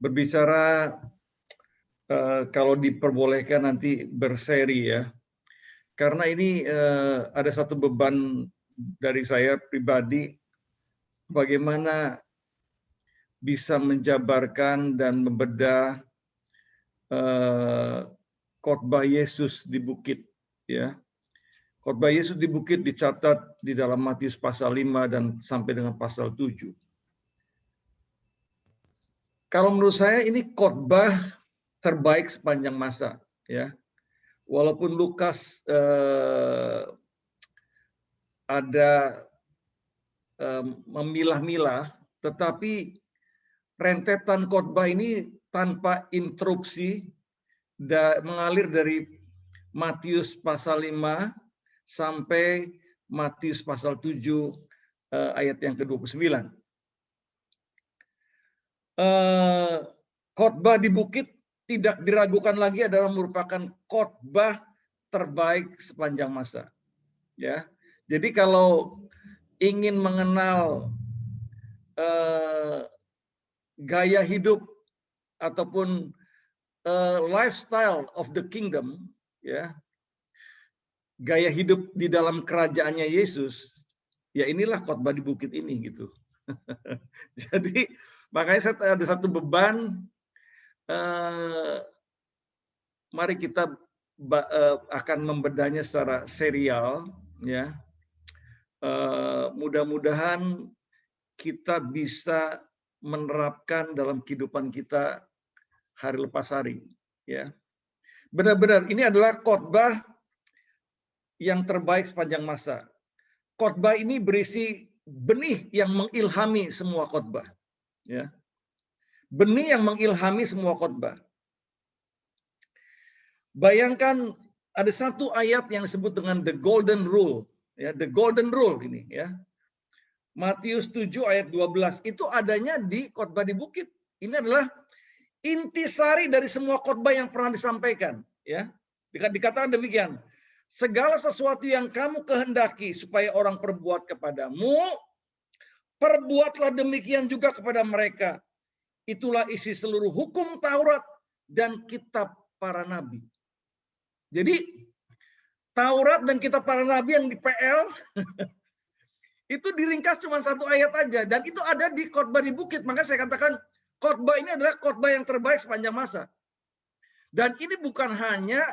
berbicara kalau diperbolehkan nanti berseri ya. Karena ini ada satu beban dari saya pribadi, bagaimana bisa menjabarkan dan membedah khotbah Yesus di bukit, ya. Khotbah Yesus di bukit dicatat di dalam Matius pasal 5 dan sampai dengan pasal 7. Kalau menurut saya ini khotbah terbaik sepanjang masa, ya. Walaupun Lukas ada memilah-milah, tetapi rentetan khotbah ini tanpa interupsi mengalir dari Matius pasal 5 sampai Matius pasal 7 ayat yang ke-29. Khotbah di bukit tidak diragukan lagi adalah merupakan khotbah terbaik sepanjang masa. Ya. Jadi kalau ingin mengenal gaya hidup ataupun lifestyle of the kingdom, ya, gaya hidup di dalam kerajaannya Yesus, ya inilah khotbah di bukit ini gitu. Jadi makanya saya ada satu beban, mari kita akan membedahnya secara serial, ya. Mudah-mudahan kita bisa menerapkan dalam kehidupan kita hari lepas hari, ya. Benar-benar ini adalah khotbah yang terbaik sepanjang masa. Khotbah ini berisi benih yang mengilhami semua khotbah, ya. Benih yang mengilhami semua khotbah. Bayangkan ada satu ayat yang disebut dengan the golden rule, ya, the golden rule ini, ya. Matius 7 ayat 12 itu adanya di khotbah di bukit. Ini adalah intisari dari semua khotbah yang pernah disampaikan, ya. Dikatakan demikian. Segala sesuatu yang kamu kehendaki supaya orang perbuat kepadamu, perbuatlah demikian juga kepada mereka. Itulah isi seluruh hukum Taurat dan kitab para nabi. Jadi Taurat dan kitab para nabi yang di PL itu diringkas cuma satu ayat aja, dan itu ada di khotbah di bukit. Maka saya katakan khotbah ini adalah khotbah yang terbaik sepanjang masa. Dan ini bukan hanya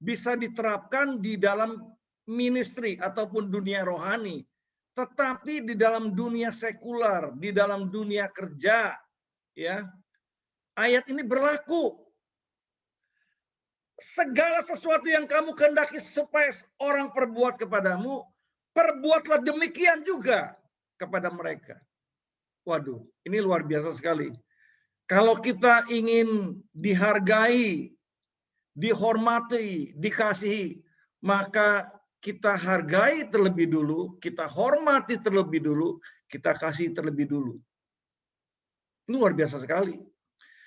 bisa diterapkan di dalam ministry ataupun dunia rohani, tetapi di dalam dunia sekular, di dalam dunia kerja, ya. Ayat ini berlaku. Segala sesuatu yang kamu kehendaki supaya orang perbuat kepadamu, perbuatlah demikian juga kepada mereka. Waduh, ini luar biasa sekali. Kalau kita ingin dihargai, dihormati, dikasihi, maka kita hargai terlebih dulu, kita hormati terlebih dulu, kita kasih terlebih dulu. Ini luar biasa sekali.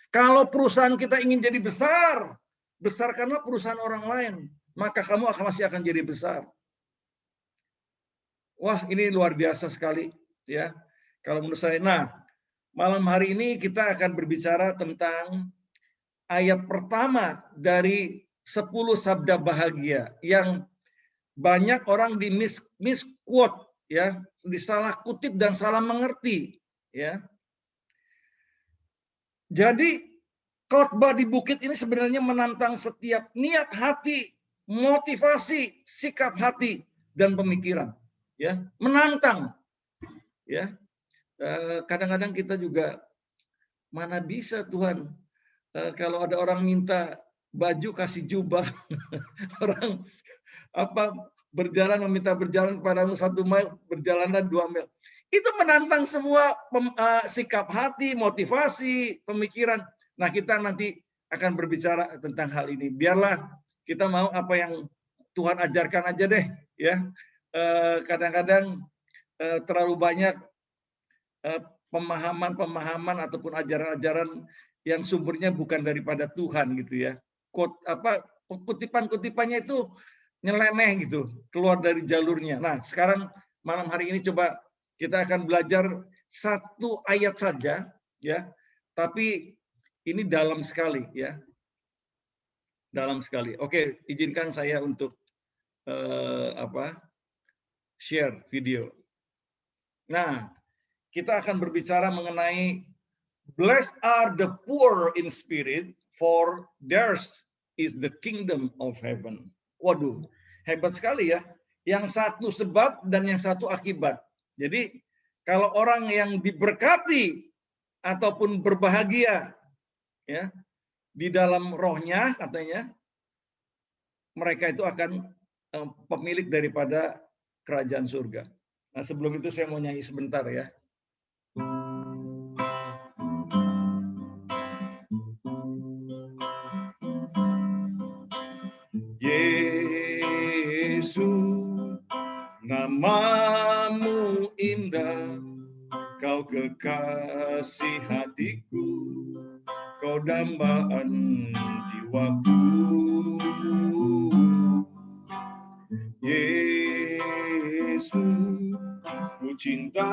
Kalau perusahaan kita ingin jadi besar, besarkanlah perusahaan orang lain, maka kamu masih akan jadi besar. Wah, ini luar biasa sekali, ya. Kalau menurut saya. Nah, malam hari ini kita akan berbicara tentang ayat pertama dari 10 sabda bahagia yang banyak orang di misquote, ya, disalah kutip dan salah mengerti, ya. Jadi khotbah di bukit ini sebenarnya menantang setiap niat hati, motivasi, sikap hati dan pemikiran, ya, menantang, ya. Kadang-kadang kita juga mana bisa Tuhan, kalau ada orang minta baju kasih jubah, orang meminta berjalan kepadamu 1 mil, berjalanlah 2 mil. Itu menantang semua sikap hati, motivasi, pemikiran. Nah, kita nanti akan berbicara tentang hal ini. Biarlah kita mau apa yang Tuhan ajarkan aja deh, ya. Kadang-kadang terlalu banyak pemahaman ataupun ajaran-ajaran yang sumbernya bukan daripada Tuhan gitu, ya. Kutipan-kutipannya itu nyeleneh gitu, keluar dari jalurnya. Nah, sekarang malam hari ini coba kita akan belajar satu ayat saja, ya. Tapi ini dalam sekali ya. Dalam sekali. Oke, izinkan saya untuk share video. Nah, kita akan berbicara mengenai blessed are the poor in spirit, for theirs is the kingdom of heaven. Waduh, hebat sekali ya. Yang satu sebab dan yang satu akibat. Jadi, kalau orang yang diberkati ataupun berbahagia ya di dalam rohnya, katanya mereka itu akan pemilik daripada kerajaan surga. Nah, sebelum itu saya mau nyanyi sebentar ya. Yesus, namamu indah, kau kekasih hatiku, kau dambaan jiwaku. Yesus, ku cinta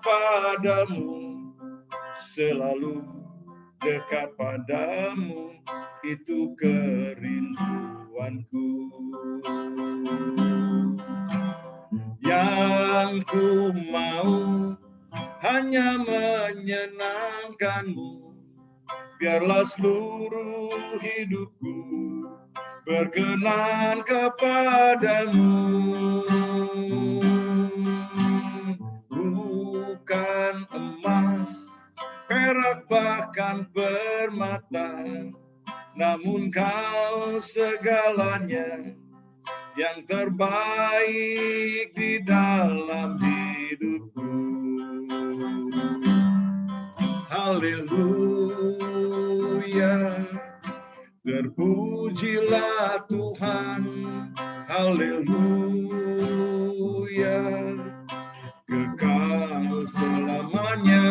padamu, selalu dekat padamu, itu kerinduanku. Yang ku mau hanya menyenangkanmu, biarlah seluruh hidupku berkenan kepadamu. Bukan emas, perak bahkan permata, namun kau segalanya, yang terbaik di dalam hidupku. Haleluya, terpujilah Tuhan. Haleluya, kekal selamanya.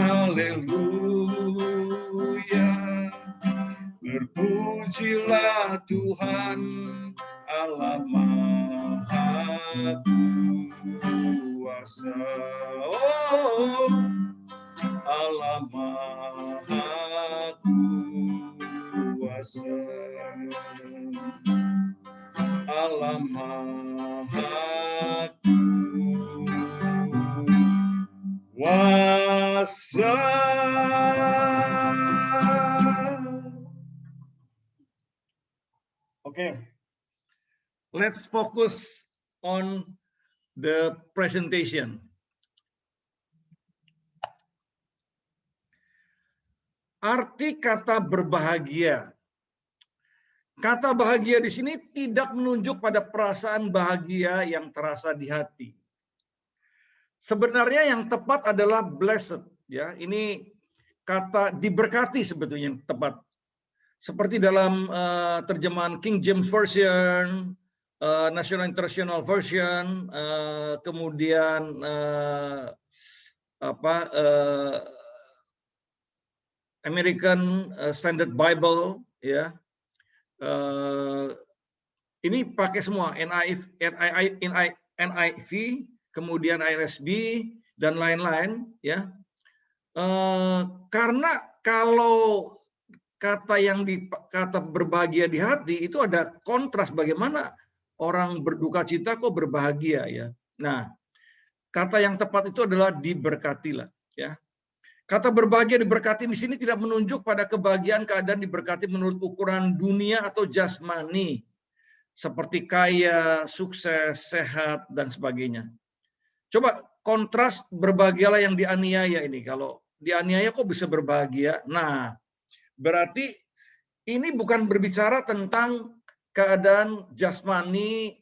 Haleluya, terpujilah Tuhan, Allah Maha Kuasa. Oh, Allah Maha Kuasa. Allah Maha Kuasa. Okay. Let's focus on the presentation. Arti kata berbahagia. Kata bahagia di sini tidak menunjuk pada perasaan bahagia yang terasa di hati. Sebenarnya yang tepat adalah blessed, ya. Ini kata diberkati sebetulnya yang tepat. Seperti dalam terjemahan King James Version, National International Version, kemudian American Standard Bible, ya. Ini pakai semua NIV, kemudian IRSB dan lain-lain, ya. Karena kalau kata berbahagia di hati itu ada kontras bagaimana orang berduka cita kok berbahagia, ya. Nah, kata yang tepat itu adalah diberkatilah, ya. Kata berbahagia diberkati di sini tidak menunjuk pada kebahagiaan keadaan diberkati menurut ukuran dunia atau jasmani, seperti kaya, sukses, sehat, dan sebagainya. Coba kontras berbahagialah yang dianiaya ini. Kalau dianiaya kok bisa berbahagia? Nah, berarti ini bukan berbicara tentang keadaan jasmani,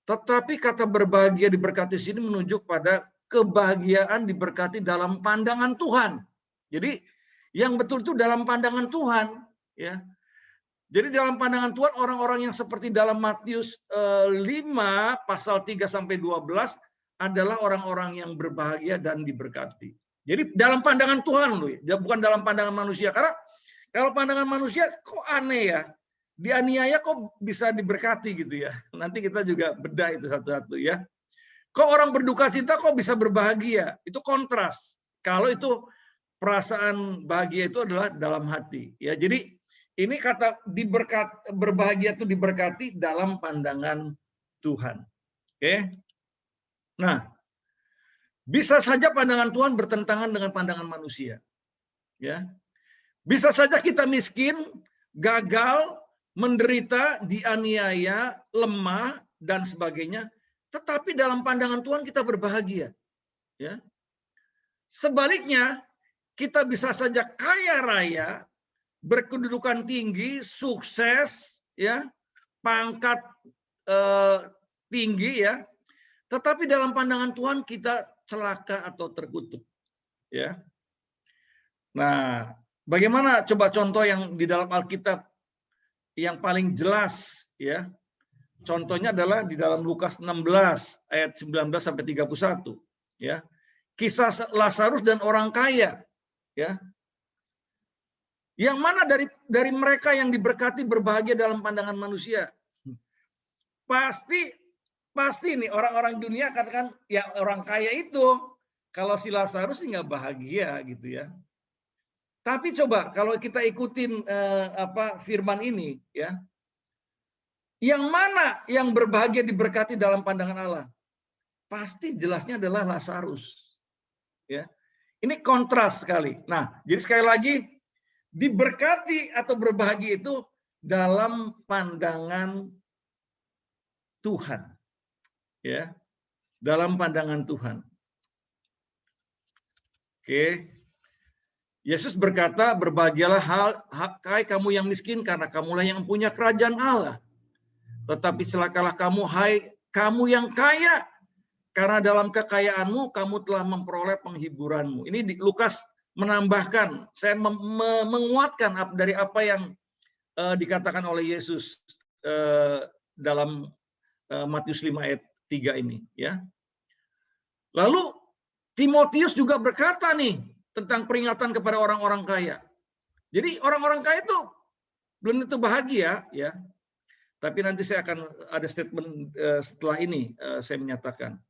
tetapi kata berbahagia diberkati di sini menunjuk pada kebahagiaan diberkati dalam pandangan Tuhan. Jadi yang betul itu dalam pandangan Tuhan, ya. Jadi dalam pandangan Tuhan orang-orang yang seperti dalam Matius 5 pasal 3 sampai 12 adalah orang-orang yang berbahagia dan diberkati. Jadi dalam pandangan Tuhan loh, ya, bukan dalam pandangan manusia. Karena kalau pandangan manusia kok aneh ya. Dianiaya kok bisa diberkati gitu ya. Nanti kita juga bedah itu satu-satu ya. Kok orang berduka cita kok bisa berbahagia? Itu kontras. Kalau itu perasaan bahagia itu adalah dalam hati. Ya, jadi ini kata berbahagia itu diberkati dalam pandangan Tuhan. Oke. Nah, bisa saja pandangan Tuhan bertentangan dengan pandangan manusia. Ya. Bisa saja kita miskin, gagal, menderita, dianiaya, lemah dan sebagainya, tetapi dalam pandangan Tuhan kita berbahagia. Ya. Sebaliknya, kita bisa saja kaya raya, berkedudukan tinggi, sukses, ya, pangkat tinggi, ya, tetapi dalam pandangan Tuhan kita celaka atau terkutuk, ya. Nah, bagaimana coba contoh yang di dalam Alkitab yang paling jelas, ya? Contohnya adalah di dalam Lukas 16 ayat 19 sampai 31, ya. Kisah Lazarus dan orang kaya, ya. Yang mana dari mereka yang diberkati berbahagia dalam pandangan manusia? Pasti nih orang-orang dunia katakan ya orang kaya itu, kalau si Lazarus nggak bahagia gitu ya. Tapi coba kalau kita ikutin firman ini, ya, yang mana yang berbahagia diberkati dalam pandangan Allah? Pasti jelasnya adalah Lazarus. Ya, ini kontras sekali. Nah, jadi sekali lagi diberkati atau berbahagia itu dalam pandangan Tuhan, ya, dalam pandangan Tuhan. Oke, Yesus berkata, berbahagialah hai kamu yang miskin, karena kamulah yang punya kerajaan Allah. Tetapi celakalah kamu, hai kamu yang kaya, karena dalam kekayaanmu kamu telah memperoleh penghiburanmu. Ini di Lukas menambahkan, saya menguatkan dari apa yang dikatakan oleh Yesus dalam Matius 5 ayat 3 ini, ya. Lalu Timotius juga berkata nih tentang peringatan kepada orang-orang kaya. Jadi orang-orang kaya itu belum tentu bahagia, ya. Tapi nanti saya akan ada statement setelah ini saya menyatakan.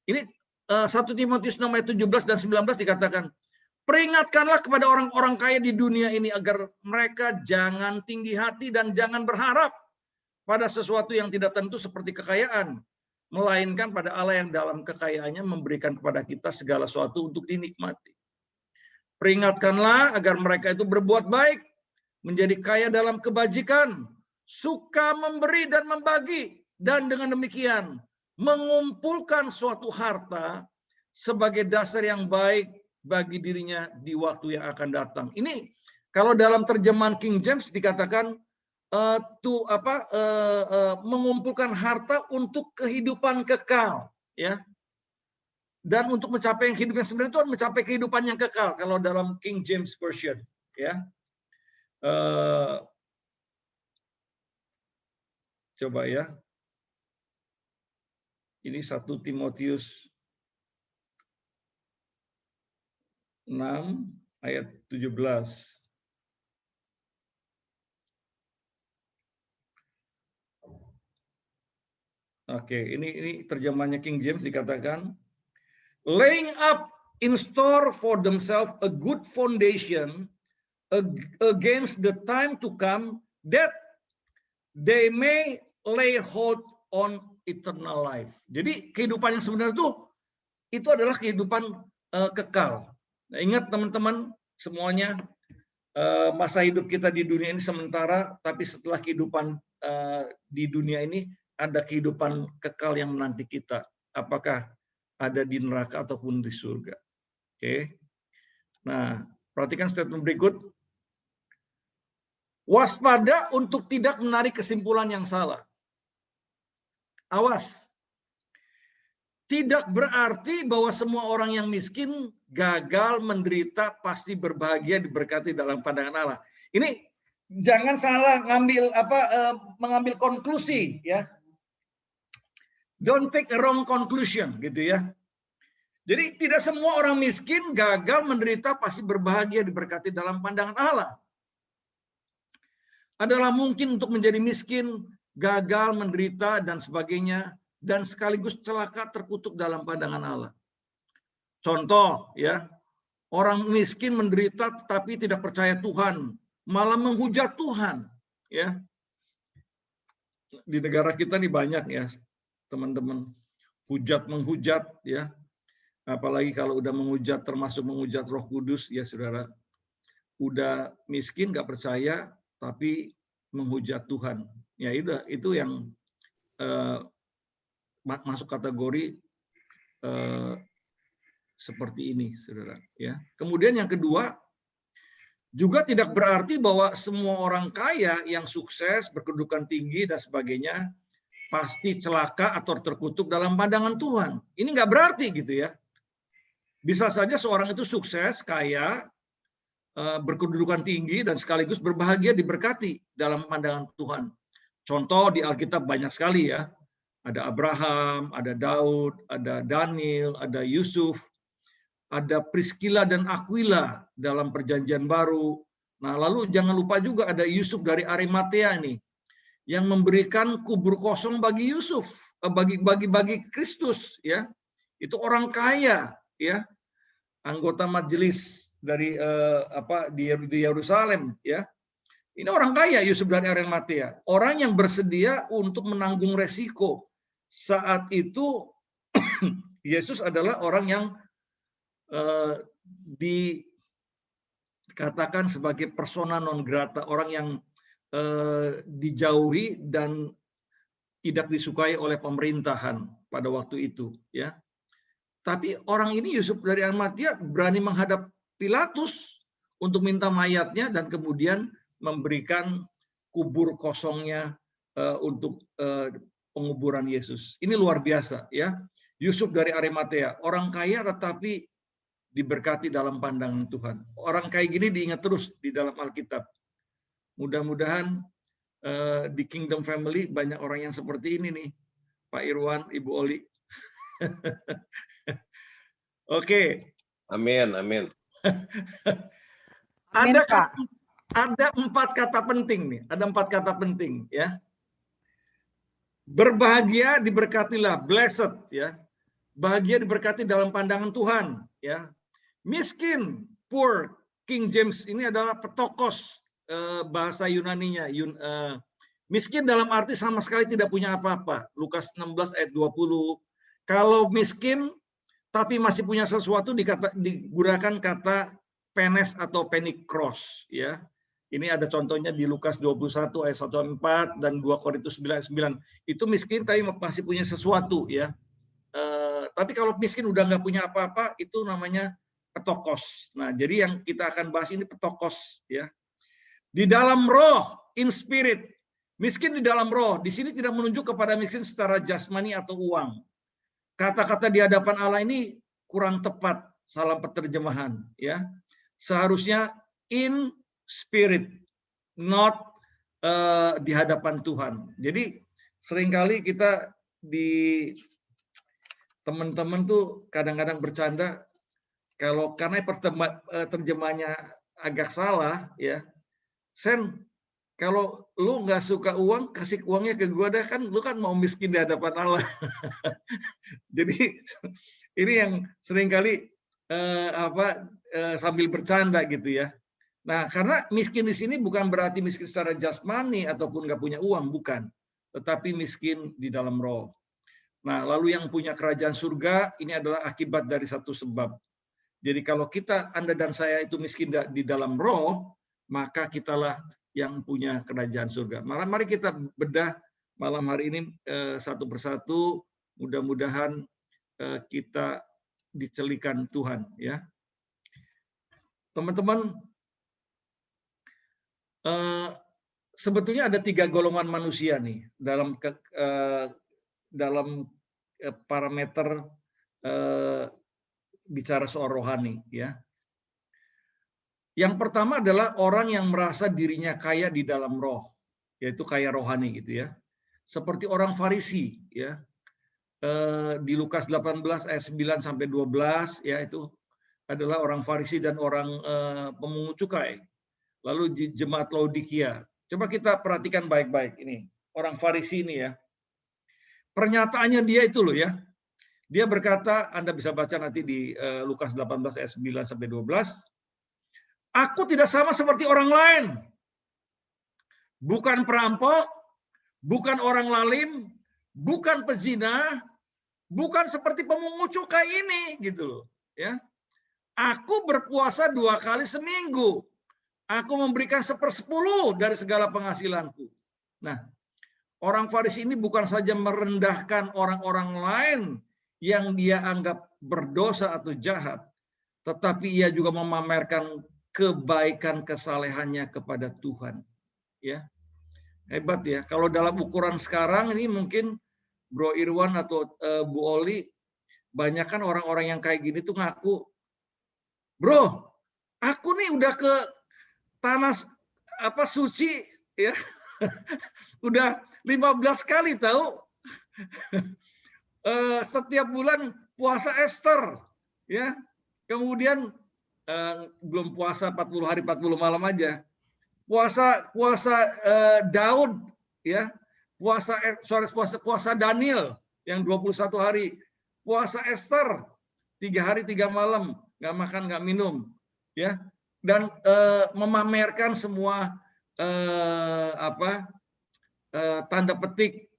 Ini 1 Timotius 6 ayat 17 dan 19 dikatakan, peringatkanlah kepada orang-orang kaya di dunia ini agar mereka jangan tinggi hati dan jangan berharap pada sesuatu yang tidak tentu seperti kekayaan, melainkan pada Allah yang dalam kekayaannya memberikan kepada kita segala sesuatu untuk dinikmati. Peringatkanlah agar mereka itu berbuat baik, menjadi kaya dalam kebajikan, suka memberi dan membagi, dan dengan demikian mengumpulkan suatu harta sebagai dasar yang baik bagi dirinya di waktu yang akan datang. Ini kalau dalam terjemahan King James dikatakan mengumpulkan harta untuk kehidupan kekal, ya. Dan untuk mencapai hidup yang sebenarnya itu mencapai kehidupan yang kekal kalau dalam King James Version, ya. Coba ya. Ini 1 Timotius 6 ayat 17. Oke, ini terjemahannya King James dikatakan, laying up in store for themselves a good foundation against the time to come, that they may lay hold on eternal life. Jadi kehidupan yang sebenarnya itu adalah kehidupan kekal. Nah, ingat teman-teman semuanya, masa hidup kita di dunia ini sementara, tapi setelah kehidupan di dunia ini ada kehidupan kekal yang menanti kita. Apakah ada di neraka ataupun di surga. Oke. Nah, perhatikan statement berikut. Waspada untuk tidak menarik kesimpulan yang salah. Awas. Tidak berarti bahwa semua orang yang miskin, gagal, menderita, pasti berbahagia, diberkati dalam pandangan Allah. Ini jangan salah mengambil konklusi, ya. Don't take a wrong conclusion, gitu ya. Jadi tidak semua orang miskin, gagal, menderita, pasti berbahagia, diberkati dalam pandangan Allah. Adalah mungkin untuk menjadi miskin, gagal, menderita, dan sebagainya, dan sekaligus celaka terkutuk dalam pandangan Allah. Contoh, ya, Orang miskin menderita tetapi tidak percaya Tuhan, malah menghujat Tuhan. Ya, di negara kita nih banyak ya, teman-teman, hujat menghujat ya. Apalagi kalau udah menghujat, termasuk menghujat Roh Kudus ya, saudara. Udah miskin, nggak percaya, tapi menghujat Tuhan. Ya itu yang masuk kategori seperti ini, saudara. Ya. Kemudian yang kedua, juga tidak berarti bahwa semua orang kaya yang sukses, berkedudukan tinggi dan sebagainya pasti celaka atau terkutuk dalam pandangan Tuhan. Ini nggak berarti gitu ya. Bisa saja seorang itu sukses, kaya, berkedudukan tinggi dan sekaligus berbahagia, diberkati dalam pandangan Tuhan. Contoh di Alkitab banyak sekali ya. Ada Abraham, ada Daud, ada Daniel, ada Yusuf, ada Priscilla dan Aquila dalam Perjanjian Baru. Nah, lalu jangan lupa juga ada Yusuf dari Arimatea nih, yang memberikan kubur kosong bagi Yusuf, bagi Kristus ya. Itu orang kaya ya, anggota majelis dari di Yerusalem ya. Ini orang kaya Yusuf dari Arimatea, orang yang bersedia untuk menanggung resiko. Saat itu Yesus adalah orang yang dikatakan sebagai persona non grata, orang yang dijauhi dan tidak disukai oleh pemerintahan pada waktu itu ya. Tapi orang ini Yusuf dari Arimatea berani menghadap Pilatus untuk minta mayatnya dan kemudian memberikan kubur kosongnya untuk penguburan Yesus. Ini luar biasa ya. Yusuf dari Arimatea, orang kaya tetapi diberkati dalam pandangan Tuhan. Orang kayak gini diingat terus di dalam Alkitab. Mudah-mudahan di Kingdom Family banyak orang yang seperti ini nih, Pak Irwan, Ibu Oli. Oke. Amin, amin. Ada 4 kata penting nih. Ada 4 kata penting ya. Berbahagia, diberkatilah, blessed ya. Bahagia diberkati dalam pandangan Tuhan ya. Miskin, poor, King James ini adalah petokos bahasa Yunaninya. Miskin dalam arti sama sekali tidak punya apa-apa. Lukas 16 ayat 20. Kalau miskin tapi masih punya sesuatu digunakan kata penes atau penikros ya. Ini ada contohnya di Lukas 21 ayat 1-4 dan 2 Korintus 9:9. Itu miskin tapi masih punya sesuatu ya. Tapi kalau miskin udah nggak punya apa-apa, itu namanya petokos. Nah, jadi yang kita akan bahas ini petokos ya. Di dalam roh, in spirit. Miskin di dalam roh. Di sini tidak menunjuk kepada miskin secara jasmani atau uang. Kata-kata di hadapan Allah ini kurang tepat, salah penerjemahan ya. Seharusnya in spirit, not di hadapan Tuhan. Jadi seringkali kita di teman-teman tuh kadang-kadang bercanda kalau karena terjemahnya agak salah ya. Sen, kalau lu nggak suka uang, kasih uangnya ke gua dah, kan lu kan mau miskin di hadapan Allah. Jadi ini yang seringkali sambil bercanda gitu ya. Nah, karena miskin di sini bukan berarti miskin secara jasmani ataupun nggak punya uang, bukan. Tetapi miskin di dalam roh. Nah, lalu yang punya kerajaan surga ini adalah akibat dari satu sebab. Jadi kalau Anda dan saya itu miskin di dalam roh, maka kitalah yang punya kerajaan surga. Mari kita bedah malam hari ini satu persatu. Mudah-mudahan kita dicelikan Tuhan ya. Teman-teman, sebetulnya ada 3 golongan manusia nih dalam parameter bicara soal rohani ya. Yang pertama adalah orang yang merasa dirinya kaya di dalam roh, yaitu kaya rohani gitu ya. Seperti orang Farisi ya. Di Lukas 18 ayat 9-12 ya, itu adalah orang Farisi dan orang pemungut cukai. Lalu di jemaat Laodikia. Coba kita perhatikan baik-baik ini. Orang Farisi ini ya. Pernyataannya dia itu loh ya. Dia berkata, Anda bisa baca nanti di Lukas 18 ayat 9 sampai 12. Aku tidak sama seperti orang lain. Bukan perampok, bukan orang lalim, bukan pezina, bukan seperti pemungut cukai ini, gitu loh. Ya, aku berpuasa 2 kali seminggu. Aku memberikan 1/10 dari segala penghasilanku. Nah, orang Farisi ini bukan saja merendahkan orang-orang lain yang dia anggap berdosa atau jahat, tetapi ia juga memamerkan kebaikan kesalehannya kepada Tuhan. Ya, hebat ya. Kalau dalam ukuran sekarang ini mungkin Bro Irwan atau Bu Oli, banyak kan orang-orang yang kayak gini tuh ngaku, bro, aku nih udah ke tanah suci ya, udah 15 kali tahu. Setiap bulan puasa Ester ya. Kemudian belum puasa 40 hari 40 malam aja. Puasa Daud ya. Puasa Daniel yang 21 hari. Puasa Ester 3 hari 3 malam, nggak makan nggak minum ya. Dan memamerkan semua tanda petik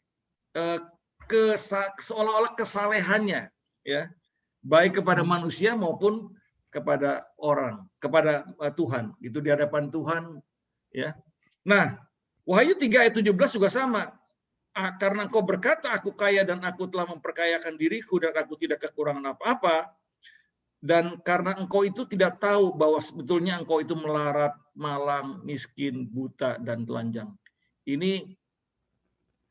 seolah-olah kesalehannya ya, baik kepada manusia maupun kepada orang, kepada Tuhan, itu di hadapan Tuhan ya. Nah, Wahyu 3 ayat 17 juga sama. Karena engkau berkata aku kaya dan aku telah memperkayakan diriku dan aku tidak kekurangan apa-apa, dan karena engkau itu tidak tahu bahwa sebetulnya engkau itu melarat, malang, miskin, buta, dan telanjang. Ini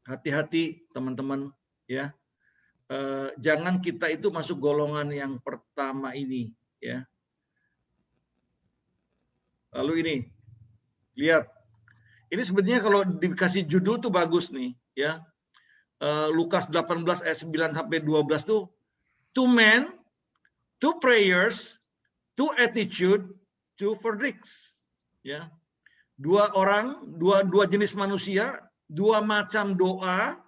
hati-hati teman-teman ya, jangan kita itu masuk golongan yang pertama ini ya. Lalu ini lihat, ini sebenarnya kalau dikasih judul tuh bagus nih ya. Lukas 18 ayat 9 sampai 12 tuh, 2 men, 2 prayers, 2 attitude, 2 verdicts ya. 2 orang, dua jenis manusia, 2 macam doa,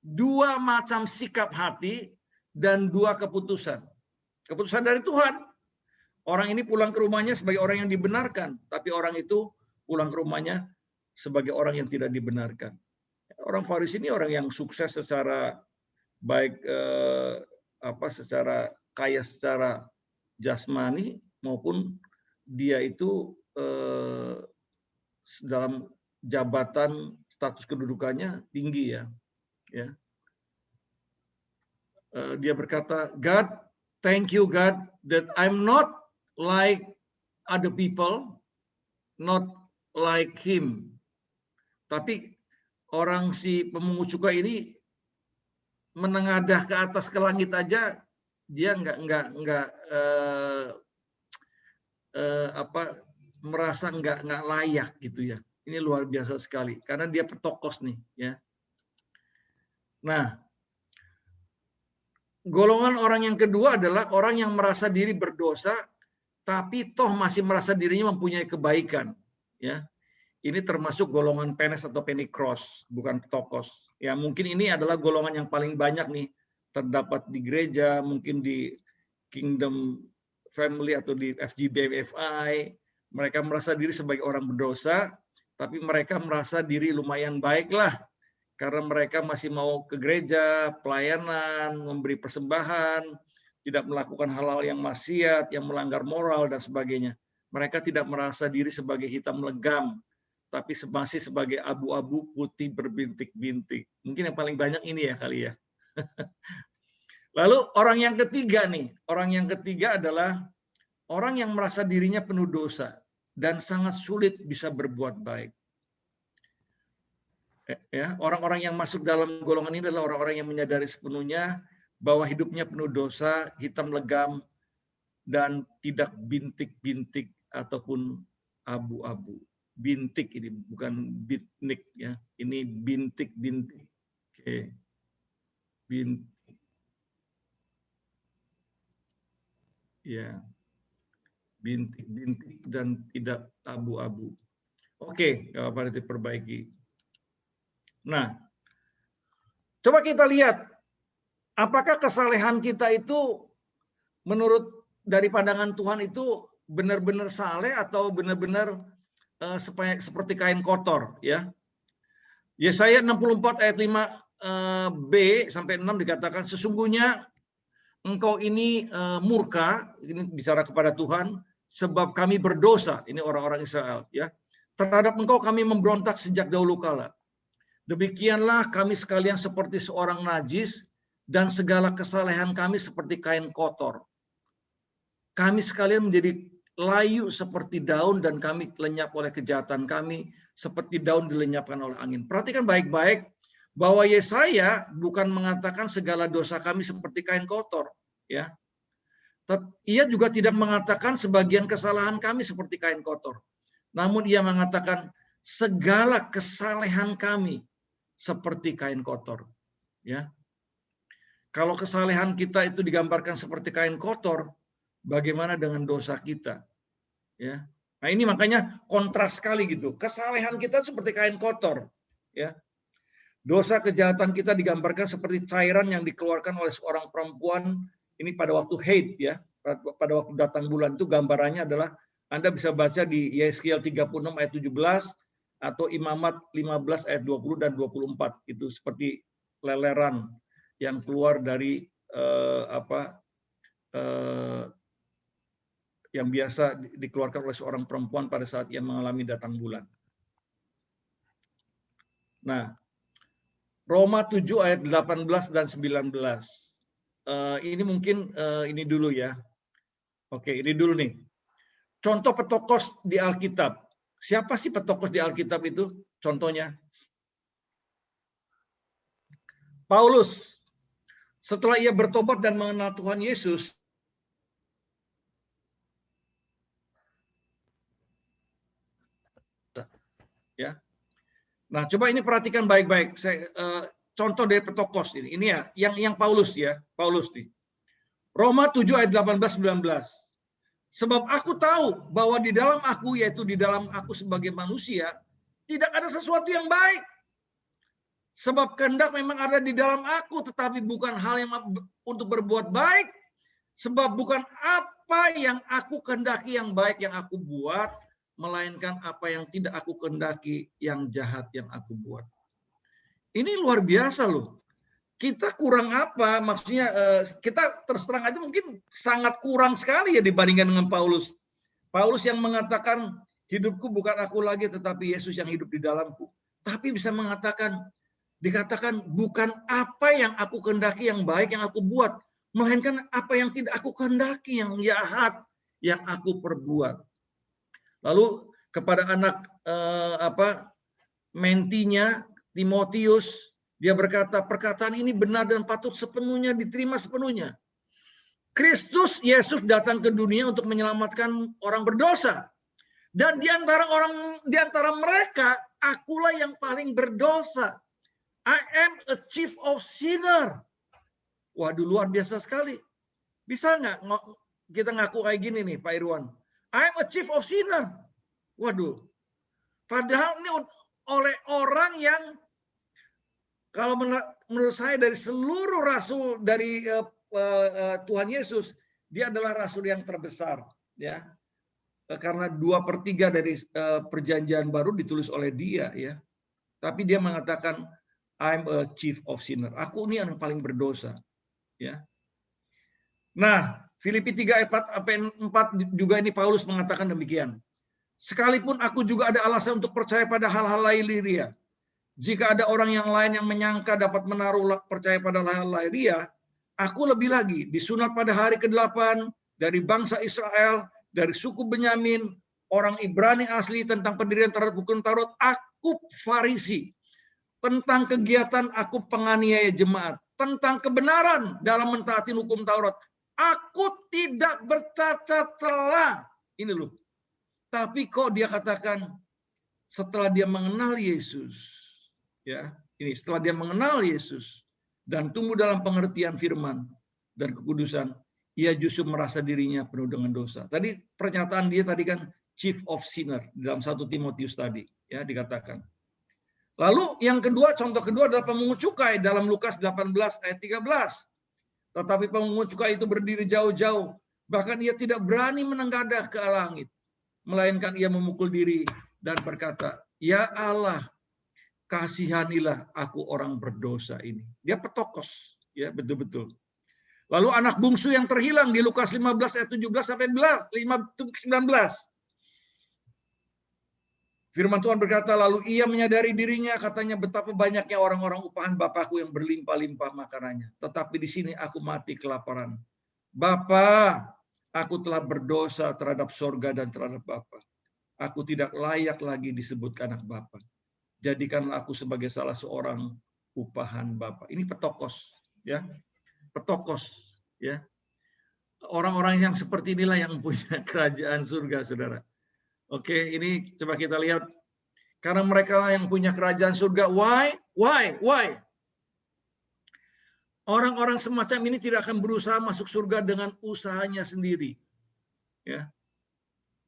2 macam sikap hati, dan 2 keputusan. Keputusan dari Tuhan. Orang ini pulang ke rumahnya sebagai orang yang dibenarkan, tapi orang itu pulang ke rumahnya sebagai orang yang tidak dibenarkan. Orang Farisi ini orang yang sukses secara baik secara kaya secara jasmani maupun dia itu dalam jabatan status kedudukannya tinggi ya. Dia berkata, God, thank you God that I'm not like other people, not like him. Tapi orang si pemungut cukai ini menengadah ke atas ke langit aja, dia merasa nggak layak gitu ya. Ini luar biasa sekali karena dia petokos nih ya. Nah, golongan orang yang kedua adalah orang yang merasa diri berdosa tapi toh masih merasa dirinya mempunyai kebaikan ya. Ini termasuk golongan PNS atau penny cross, bukan petokos. Ya, mungkin ini adalah golongan yang paling banyak nih terdapat di gereja, mungkin di Kingdom Family atau di FGBFI. Mereka merasa diri sebagai orang berdosa, tapi mereka merasa diri lumayan baik lah karena mereka masih mau ke gereja, pelayanan, memberi persembahan, tidak melakukan hal-hal yang maksiat, yang melanggar moral dan sebagainya. Mereka tidak merasa diri sebagai hitam legam, tapi masih sebagai abu-abu putih berbintik-bintik. Mungkin yang paling banyak ini ya kali ya. Lalu orang yang ketiga nih, orang yang ketiga adalah orang yang merasa dirinya penuh dosa dan sangat sulit bisa berbuat baik. Ya, orang-orang yang masuk dalam golongan ini adalah orang-orang yang menyadari sepenuhnya bahwa hidupnya penuh dosa, hitam legam, dan tidak bintik-bintik ataupun abu-abu. Bintik ini bukan bitnik ya, ini bintik-bintik. Oke. Bintik. Ya. Bintik-bintik dan tidak abu-abu. Oke, nggak apa-apa, diperbaiki. Nah, coba kita lihat Apakah kesalehan kita itu menurut dari pandangan Tuhan itu benar-benar saleh atau benar-benar seperti kain kotor, ya? Yesaya 64 ayat 5b sampai 6 dikatakan, sesungguhnya engkau ini murka, ini bicara kepada Tuhan, sebab kami berdosa, ini orang-orang Israel, ya. Terhadap engkau kami memberontak sejak dahulu kala. Demikianlah kami sekalian seperti seorang najis, dan segala kesalehan kami seperti kain kotor. Kami sekalian menjadi layu seperti daun, dan kami lenyap oleh kejahatan kami, seperti daun dilenyapkan oleh angin. Perhatikan baik-baik bahwa Yesaya bukan mengatakan segala dosa kami seperti kain kotor, ya. Ia juga tidak mengatakan sebagian kesalahan kami seperti kain kotor. Namun ia mengatakan segala kesalehan kami seperti kain kotor, ya. Kalau kesalehan kita itu digambarkan seperti kain kotor, bagaimana dengan dosa kita, ya? Nah, ini makanya kontras sekali gitu. Kesalehan kita seperti kain kotor, ya. Dosa kejahatan kita digambarkan seperti cairan yang dikeluarkan oleh seorang perempuan ini pada waktu haid, ya. Pada waktu datang bulan, itu gambarannya adalah Anda bisa baca di Yeskiel 36 ayat 17 atau Imamat 15 ayat 20 dan 24. Itu seperti leleran yang keluar dari yang biasa dikeluarkan oleh seorang perempuan pada saat ia mengalami datang bulan. Nah, Roma 7 ayat 18 dan 19. Ini mungkin ini dulu ya. Oke, ini dulu nih. Contoh petokos di Alkitab. Siapa sih petokos di Alkitab itu? Contohnya Paulus. Setelah ia bertobat dan mengenal Tuhan Yesus, ya. Nah, coba ini perhatikan baik-baik. Contoh dari petokos ini. Ini ya, yang Paulus, ya. Paulus nih. Roma 7 ayat 18-19. Sebab aku tahu bahwa di dalam aku, yaitu di dalam aku sebagai manusia, tidak ada sesuatu yang baik. Sebab kehendak memang ada di dalam aku, tetapi bukan hal yang untuk berbuat baik. Sebab bukan apa yang aku kehendaki yang baik yang aku buat, melainkan apa yang tidak aku kehendaki yang jahat yang aku buat. Ini luar biasa loh. Kita kurang apa? Maksudnya kita terus terang aja mungkin sangat kurang sekali ya dibandingkan dengan Paulus. Paulus yang mengatakan hidupku bukan aku lagi tetapi Yesus yang hidup di dalamku. Tapi bisa dikatakan bukan apa yang aku kehendaki yang baik yang aku buat, melainkan apa yang tidak aku kehendaki yang jahat yang aku perbuat. Lalu kepada anak mentinya Timotius, dia berkata, perkataan ini benar dan patut sepenuhnya diterima sepenuhnya. Kristus Yesus datang ke dunia untuk menyelamatkan orang berdosa. Dan di antara mereka, akulah yang paling berdosa. I am a chief of sinner. Waduh, luar biasa sekali. Bisa nggak kita ngaku kayak gini nih, Pak Irwan? I am a chief of sinner. Waduh. Padahal ini oleh orang yang kalau menurut saya dari seluruh rasul dari Tuhan Yesus, dia adalah rasul yang terbesar, ya. Karena 2/3 dari perjanjian baru ditulis oleh dia, ya. Tapi dia mengatakan I'm a chief of sinner. Aku ini yang paling berdosa, ya. Nah, Filipi 3 ayat 4 juga ini Paulus mengatakan demikian. Sekalipun aku juga ada alasan untuk percaya pada hal-hal lahiriah. Jika ada orang yang lain yang menyangka dapat menaruh percaya pada hal lahiriah, aku lebih lagi disunat pada hari ke-8 dari bangsa Israel, dari suku Benyamin, orang Ibrani asli, tentang pendirian terhadap hukum Taurat, aku Farisi. Tentang kegiatan aku penganiaya jemaat, tentang kebenaran dalam mentaati hukum Taurat, aku tidak bercacat celah. Ini loh. Tapi kok dia katakan setelah dia mengenal Yesus, ya, ini setelah dia mengenal Yesus dan tumbuh dalam pengertian firman dan kekudusan, ia justru merasa dirinya penuh dengan dosa. Tadi pernyataan dia tadi kan chief of sinner dalam 1 Timotius tadi, ya, dikatakan. Lalu yang kedua, contoh kedua adalah pemungut cukai dalam Lukas 18 ayat 13. Tetapi pemungut cukai itu berdiri jauh-jauh. Bahkan ia tidak berani menengadah ke langit. Melainkan ia memukul diri dan berkata, "Ya Allah, kasihanilah aku orang berdosa ini." Dia petokos, ya betul-betul. Lalu anak bungsu yang terhilang di Lukas 15 ayat 17 sampai 19. Firman Tuhan berkata, lalu ia menyadari dirinya, katanya, betapa banyaknya orang-orang upahan Bapakku yang berlimpah-limpah makanannya. Tetapi di sini aku mati kelaparan. Bapa, aku telah berdosa terhadap sorga dan terhadap Bapa. Aku tidak layak lagi disebut anak Bapa. Jadikanlah aku sebagai salah seorang upahan Bapa. Ini petokos, ya, petokos, ya. Orang-orang yang seperti inilah yang punya kerajaan surga, saudara. Oke, ini coba kita lihat. Karena mereka yang punya kerajaan surga. Why? Orang-orang semacam ini tidak akan berusaha masuk surga dengan usahanya sendiri. Ya.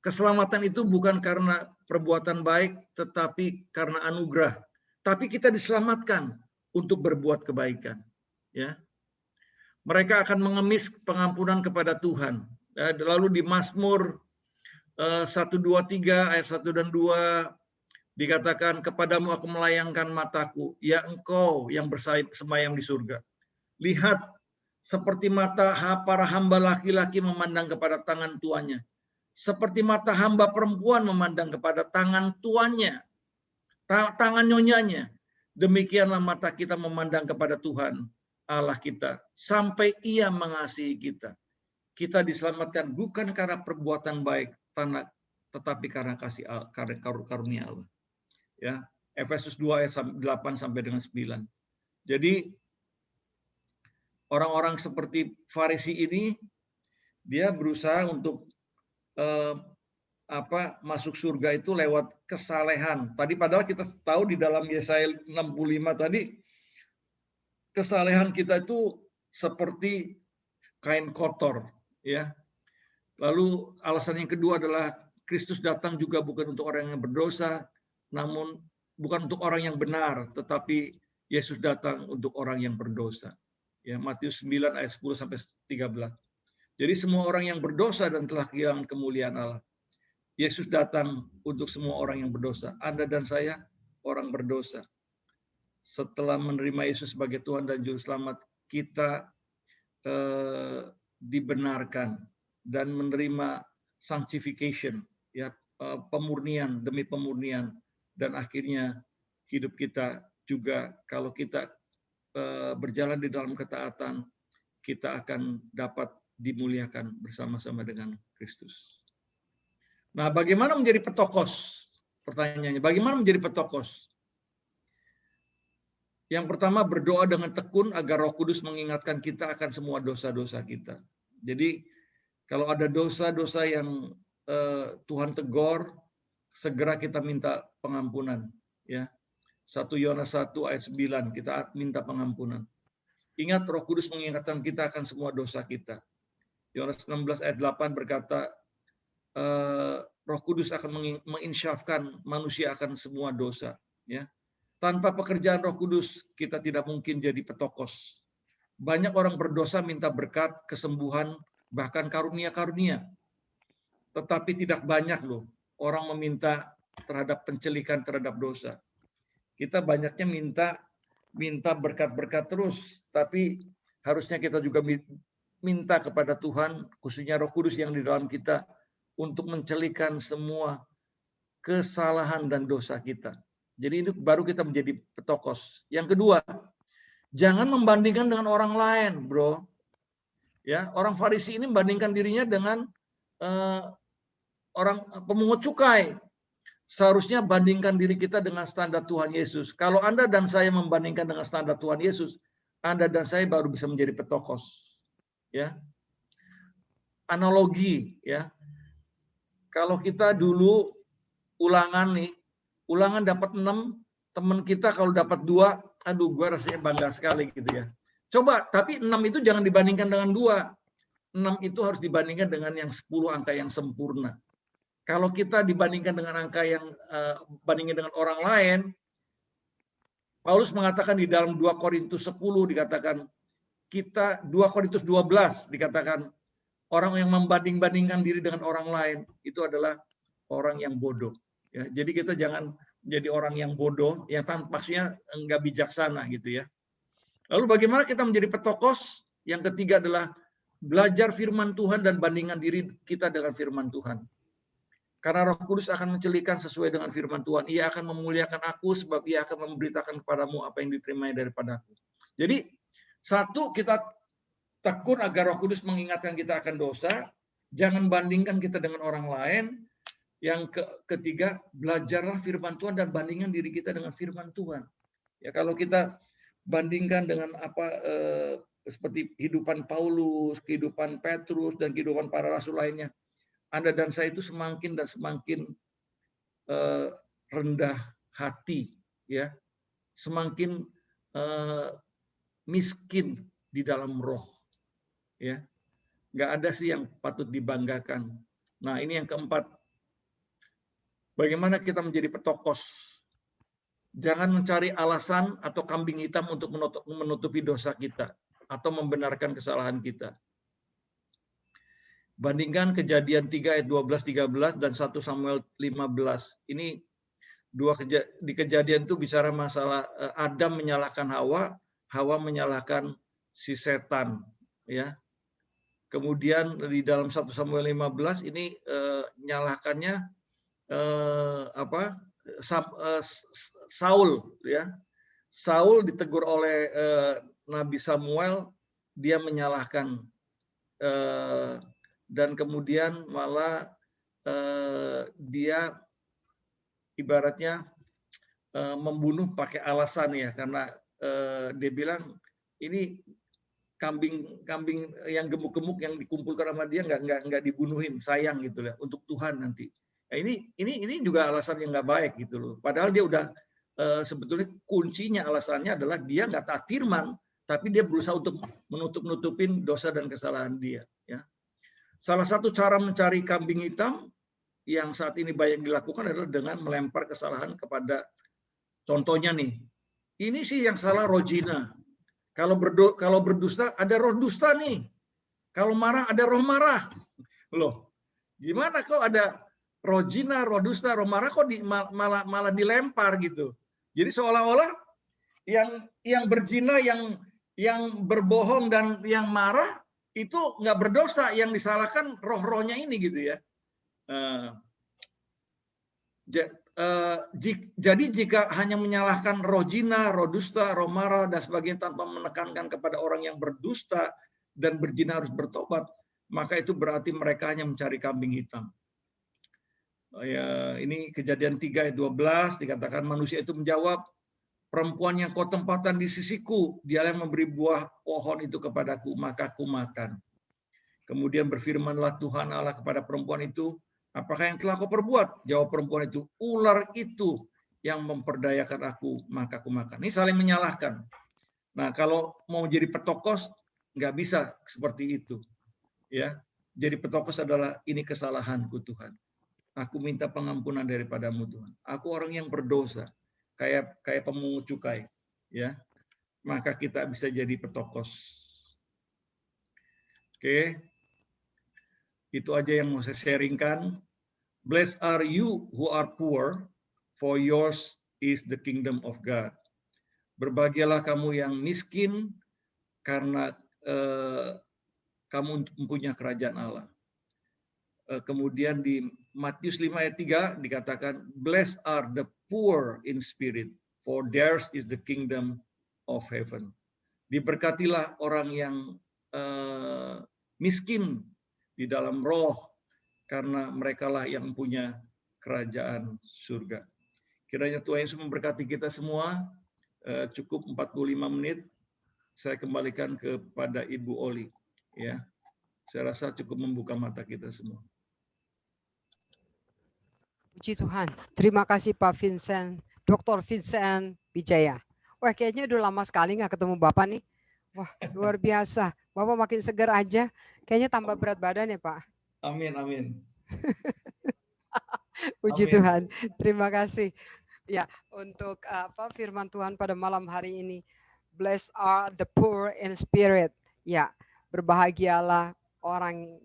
Keselamatan itu bukan karena perbuatan baik, tetapi karena anugerah. Tapi kita diselamatkan untuk berbuat kebaikan. Ya. Mereka akan mengemis pengampunan kepada Tuhan. Ya, lalu di Mazmur 1, 2, 3 ayat 1 dan 2 dikatakan, kepadamu aku melayangkan mataku, ya engkau yang bersemayam di surga. Lihat, seperti mata para hamba laki-laki memandang kepada tangan tuannya. Seperti mata hamba perempuan memandang kepada tangan tuannya, tangan nyonyanya. Demikianlah mata kita memandang kepada Tuhan, Allah kita, sampai ia mengasihi kita. Kita diselamatkan bukan karena perbuatan baik, tetapi karena kasih karunia Allah. Ya, Efesus 2 ayat 8 sampai dengan 9. Jadi orang-orang seperti Farisi ini dia berusaha untuk masuk surga itu lewat kesalehan. Tadi padahal kita tahu di dalam Yesaya 65 tadi kesalehan kita itu seperti kain kotor, ya. Lalu alasan yang kedua adalah Kristus datang juga bukan untuk orang yang berdosa, namun bukan untuk orang yang benar, tetapi Yesus datang untuk orang yang berdosa. Ya, Matius 9 ayat 10 sampai 13. Jadi semua orang yang berdosa dan telah kehilangan kemuliaan Allah. Yesus datang untuk semua orang yang berdosa. Anda dan saya orang berdosa. Setelah menerima Yesus sebagai Tuhan dan Juru Selamat, kita dibenarkan dan menerima sanctification, ya, pemurnian demi pemurnian. Dan akhirnya hidup kita juga, kalau kita berjalan di dalam ketaatan, kita akan dapat dimuliakan bersama-sama dengan Kristus. Nah, bagaimana menjadi petokos? Pertanyaannya, bagaimana menjadi petokos? Yang pertama, berdoa dengan tekun agar Roh Kudus mengingatkan kita akan semua dosa-dosa kita. Jadi, kalau ada dosa-dosa yang Tuhan tegur, segera kita minta pengampunan, ya. 1 Yohanes 1 ayat 9, kita minta pengampunan. Ingat, Roh Kudus mengingatkan kita akan semua dosa kita. Yohanes 16 ayat 8 berkata, Roh Kudus akan menginsyafkan manusia akan semua dosa, ya. Tanpa pekerjaan Roh Kudus kita tidak mungkin jadi petokos. Banyak orang berdosa minta berkat, kesembuhan, bahkan karunia-karunia. Tetapi tidak banyak loh orang meminta terhadap pencelikan terhadap dosa. Kita banyaknya minta berkat-berkat terus, tapi harusnya kita juga minta kepada Tuhan, khususnya Roh Kudus yang di dalam kita, untuk mencelikan semua kesalahan dan dosa kita. Jadi itu baru kita menjadi petokos. Yang kedua, jangan membandingkan dengan orang lain, bro. Ya, orang Farisi ini membandingkan dirinya dengan orang pemungut cukai. Seharusnya bandingkan diri kita dengan standar Tuhan Yesus. Kalau Anda dan saya membandingkan dengan standar Tuhan Yesus, Anda dan saya baru bisa menjadi petokos. Ya. Analogi, ya. Kalau kita dulu ulangan nih, ulangan dapat 6, teman kita kalau dapat 2, aduh gue rasanya bangga sekali gitu ya. Coba, tapi 6 itu jangan dibandingkan dengan 2. 6 itu harus dibandingkan dengan yang 10 angka yang sempurna. Kalau kita dibandingkan dengan angka yang bandingin dengan orang lain, Paulus mengatakan di dalam 2 Korintus 10 dikatakan, kita 2 Korintus 12 dikatakan orang yang membanding-bandingkan diri dengan orang lain itu adalah orang yang bodoh. Ya, jadi kita jangan jadi orang yang bodoh, yang maksudnya enggak bijaksana gitu ya. Lalu bagaimana kita menjadi petokos? Yang ketiga adalah belajar firman Tuhan dan bandingkan diri kita dengan firman Tuhan. Karena Roh Kudus akan mencelikan sesuai dengan firman Tuhan. Ia akan memuliakan aku sebab ia akan memberitakan kepadamu apa yang diterimanya daripada aku. Jadi satu, kita tekun agar Roh Kudus mengingatkan kita akan dosa. Jangan bandingkan kita dengan orang lain. Yang ketiga, belajarlah firman Tuhan dan bandingkan diri kita dengan firman Tuhan. Ya, kalau kita bandingkan dengan seperti kehidupan Paulus, kehidupan Petrus, dan kehidupan para rasul lainnya, Anda dan saya itu semakin dan semakin rendah hati, ya, semakin miskin di dalam roh, ya, nggak ada sih yang patut dibanggakan. Nah, ini yang keempat, bagaimana kita menjadi petokos. Jangan mencari alasan atau kambing hitam untuk menutupi dosa kita atau membenarkan kesalahan kita. Bandingkan Kejadian 3 ayat 12-13 dan 1 Samuel 15. Ini di Kejadian itu bicara masalah Adam menyalahkan Hawa, Hawa menyalahkan si setan, ya. Kemudian di dalam 1 Samuel 15 ini nyalahkannya Saul, ya. Saul ditegur oleh Nabi Samuel, dia menyalahkan dan kemudian malah dia ibaratnya membunuh pakai alasan, ya, karena dia bilang ini kambing yang gemuk-gemuk yang dikumpulkan sama dia nggak dibunuhin, sayang gitu ya, untuk Tuhan nanti. Nah, ini juga alasan yang nggak baik gitu loh. Padahal dia udah sebetulnya kuncinya alasannya adalah dia nggak taat firman, tapi dia berusaha untuk menutup-nutupin dosa dan kesalahan dia. Ya. Salah satu cara mencari kambing hitam yang saat ini banyak dilakukan adalah dengan melempar kesalahan kepada, contohnya nih, ini sih yang salah Rojina. Kalau berdusta ada roh dusta nih. Kalau marah ada roh marah. Loh, gimana kok ada roh zina, roh dusta, roh marah kok malah dilempar gitu. Jadi seolah-olah yang berzina, yang berbohong dan yang marah itu nggak berdosa, yang disalahkan roh-rohnya ini gitu ya. Jadi jika hanya menyalahkan roh zina, roh dusta, roh marah dan sebagainya tanpa menekankan kepada orang yang berdusta dan berzina harus bertobat, maka itu berarti mereka hanya mencari kambing hitam. Ya, ini Kejadian 3 ayat 12 dikatakan manusia itu menjawab, perempuan yang kau tempatkan di sisiku, dialah yang memberi buah pohon itu kepadaku, maka aku makan. Kemudian berfirmanlah Tuhan Allah kepada perempuan itu, apakah yang telah kau perbuat? Jawab perempuan itu, ular itu yang memperdayakan aku, maka aku makan. Ini saling menyalahkan. Nah, kalau mau jadi petokos, nggak bisa seperti itu. Ya, jadi petokos adalah ini kesalahanku Tuhan. Aku minta pengampunan daripadamu Tuhan. Aku orang yang berdosa, kayak pemungut cukai, ya. Maka kita bisa jadi petokos. Oke. Itu aja yang mau saya sharingkan. Blessed are you who are poor, for yours is the kingdom of God. Berbahagialah kamu yang miskin, karena kamu mempunyai kerajaan Allah. Kemudian di Matius 5 ayat 3 dikatakan, blessed are the poor in spirit, for theirs is the kingdom of heaven. Diberkatilah orang yang miskin di dalam roh, karena merekalah yang punya kerajaan surga. Kiranya Tuhan Yesus memberkati kita semua. Cukup 45 menit. Saya kembalikan kepada Ibu Oli. Ya, saya rasa cukup membuka mata kita semua. Puji Tuhan. Terima kasih Pak Vincent, Dr. Vincent Wijaya. Wah, kayaknya udah lama sekali nggak ketemu Bapak nih. Wah, luar biasa. Bapak makin segar aja. Kayaknya tambah berat badan ya, Pak. Amin, amin. Puji amin. Tuhan. Terima kasih. Ya, untuk firman Tuhan pada malam hari ini. Blessed are the poor in spirit. Ya, berbahagialah orang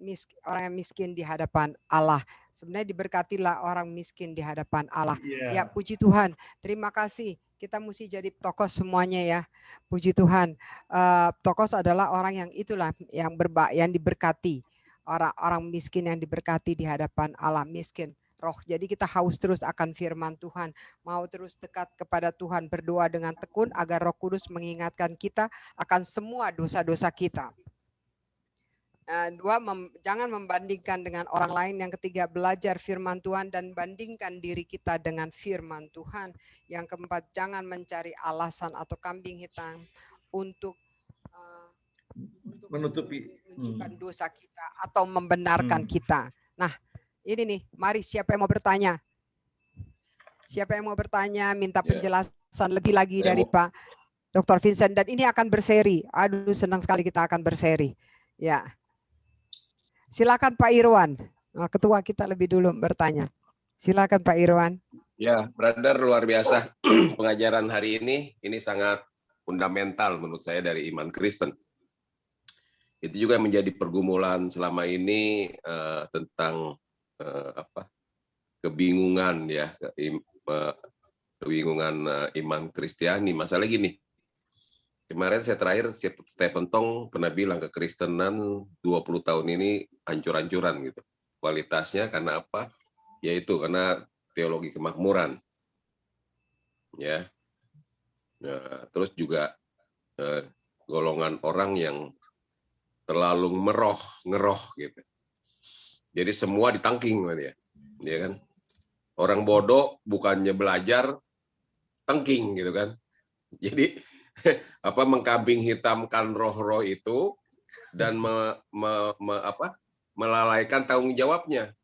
yang miskin di hadapan Allah. Sebenarnya diberkatilah orang miskin di hadapan Allah. Ya, Iya. puji Tuhan. Terima kasih. Kita mesti jadi tokos semuanya ya. Puji Tuhan. Tokos adalah orang yang itulah yang diberkati. Orang miskin yang diberkati di hadapan Allah, miskin roh. Jadi kita haus terus akan firman Tuhan. Mau terus dekat kepada Tuhan, berdoa dengan tekun agar Roh Kudus mengingatkan kita akan semua dosa-dosa kita. Dua, jangan membandingkan dengan orang lain. Yang ketiga, belajar firman Tuhan dan bandingkan diri kita dengan firman Tuhan. Yang keempat, jangan mencari alasan atau kambing hitam untuk Menutupi. menunjukkan dosa kita atau membenarkan kita. Nah, ini nih, mari siapa yang mau bertanya? Siapa yang mau bertanya, minta penjelasan lebih lagi dari Pak Dr. Vincent, dan ini akan berseri. Aduh, senang sekali kita akan berseri. Ya. Silakan Pak Irwan. Ketua kita lebih dulu bertanya. Silakan Pak Irwan. Ya, brother, luar biasa pengajaran hari ini sangat fundamental menurut saya dari iman Kristen. Itu juga menjadi pergumulan selama ini tentang kebingungan ya, kebingungan iman Kristiani. Masalah gini, kemarin saya terakhir Stephen Tong pernah bilang kekristenan 20 tahun ini hancur-hancuran gitu. Kualitasnya karena apa? Yaitu karena teologi kemakmuran. Ya. Nah, terus juga golongan orang yang terlalu ngeroh gitu. Jadi semua ditangking ya. Ya kan? Orang bodoh bukannya belajar tengking gitu kan. Jadi mengkambing hitamkan roh-roh itu dan melalaikan tanggung jawabnya.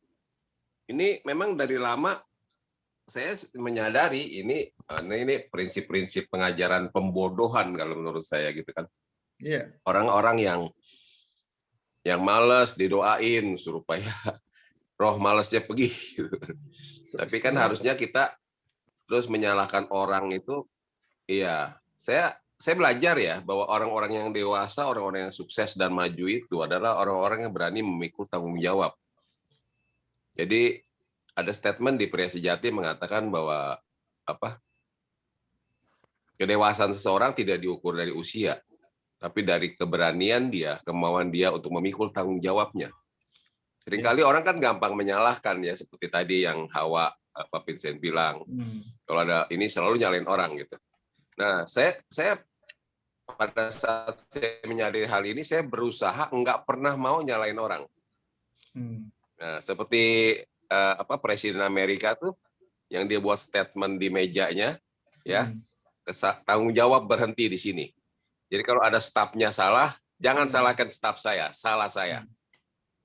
Ini memang dari lama saya menyadari ini prinsip-prinsip pengajaran pembodohan kalau menurut saya gitu kan. Yeah. Orang-orang yang malas didoain supaya roh malasnya pergi. Gitu. Tapi kan harusnya kita terus menyalahkan orang itu. Iya, saya belajar ya bahwa orang-orang yang dewasa, orang-orang yang sukses dan maju itu adalah orang-orang yang berani memikul tanggung jawab. Jadi ada statement di Pria Sejati mengatakan bahwa kedewasaan seseorang tidak diukur dari usia, tapi dari keberanian dia, kemauan dia untuk memikul tanggung jawabnya. Seringkali orang kan gampang menyalahkan ya, seperti tadi yang Hawa Pak Vincent bilang, kalau ada ini selalu nyalain orang gitu. Nah, saya pada saat saya menyadari hal ini, saya berusaha nggak pernah mau nyalain orang. Nah, seperti Presiden Amerika tuh, yang dia buat statement di mejanya, ya, tanggung jawab berhenti di sini. Jadi kalau ada stafnya salah, jangan salahkan staf saya, salah saya.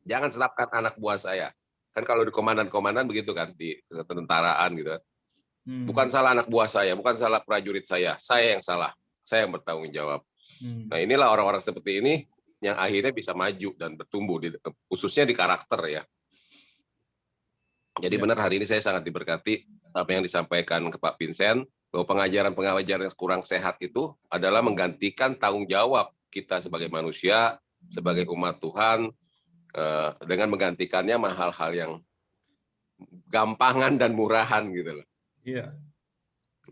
Jangan salahkan anak buah saya. Kan kalau di komandan-komandan begitu kan, di ketentaraan gitu. Bukan salah anak buah saya, bukan salah prajurit saya yang salah. Saya yang bertanggung jawab. Nah, inilah orang-orang seperti ini yang akhirnya bisa maju dan bertumbuh, khususnya di karakter ya. Jadi benar hari ini saya sangat diberkati apa yang disampaikan ke Pak Vincent, bahwa pengajaran-pengajaran yang kurang sehat itu adalah menggantikan tanggung jawab kita sebagai manusia, sebagai umat Tuhan, dengan menggantikannya hal-hal yang gampangan dan murahan gitu loh. Iya.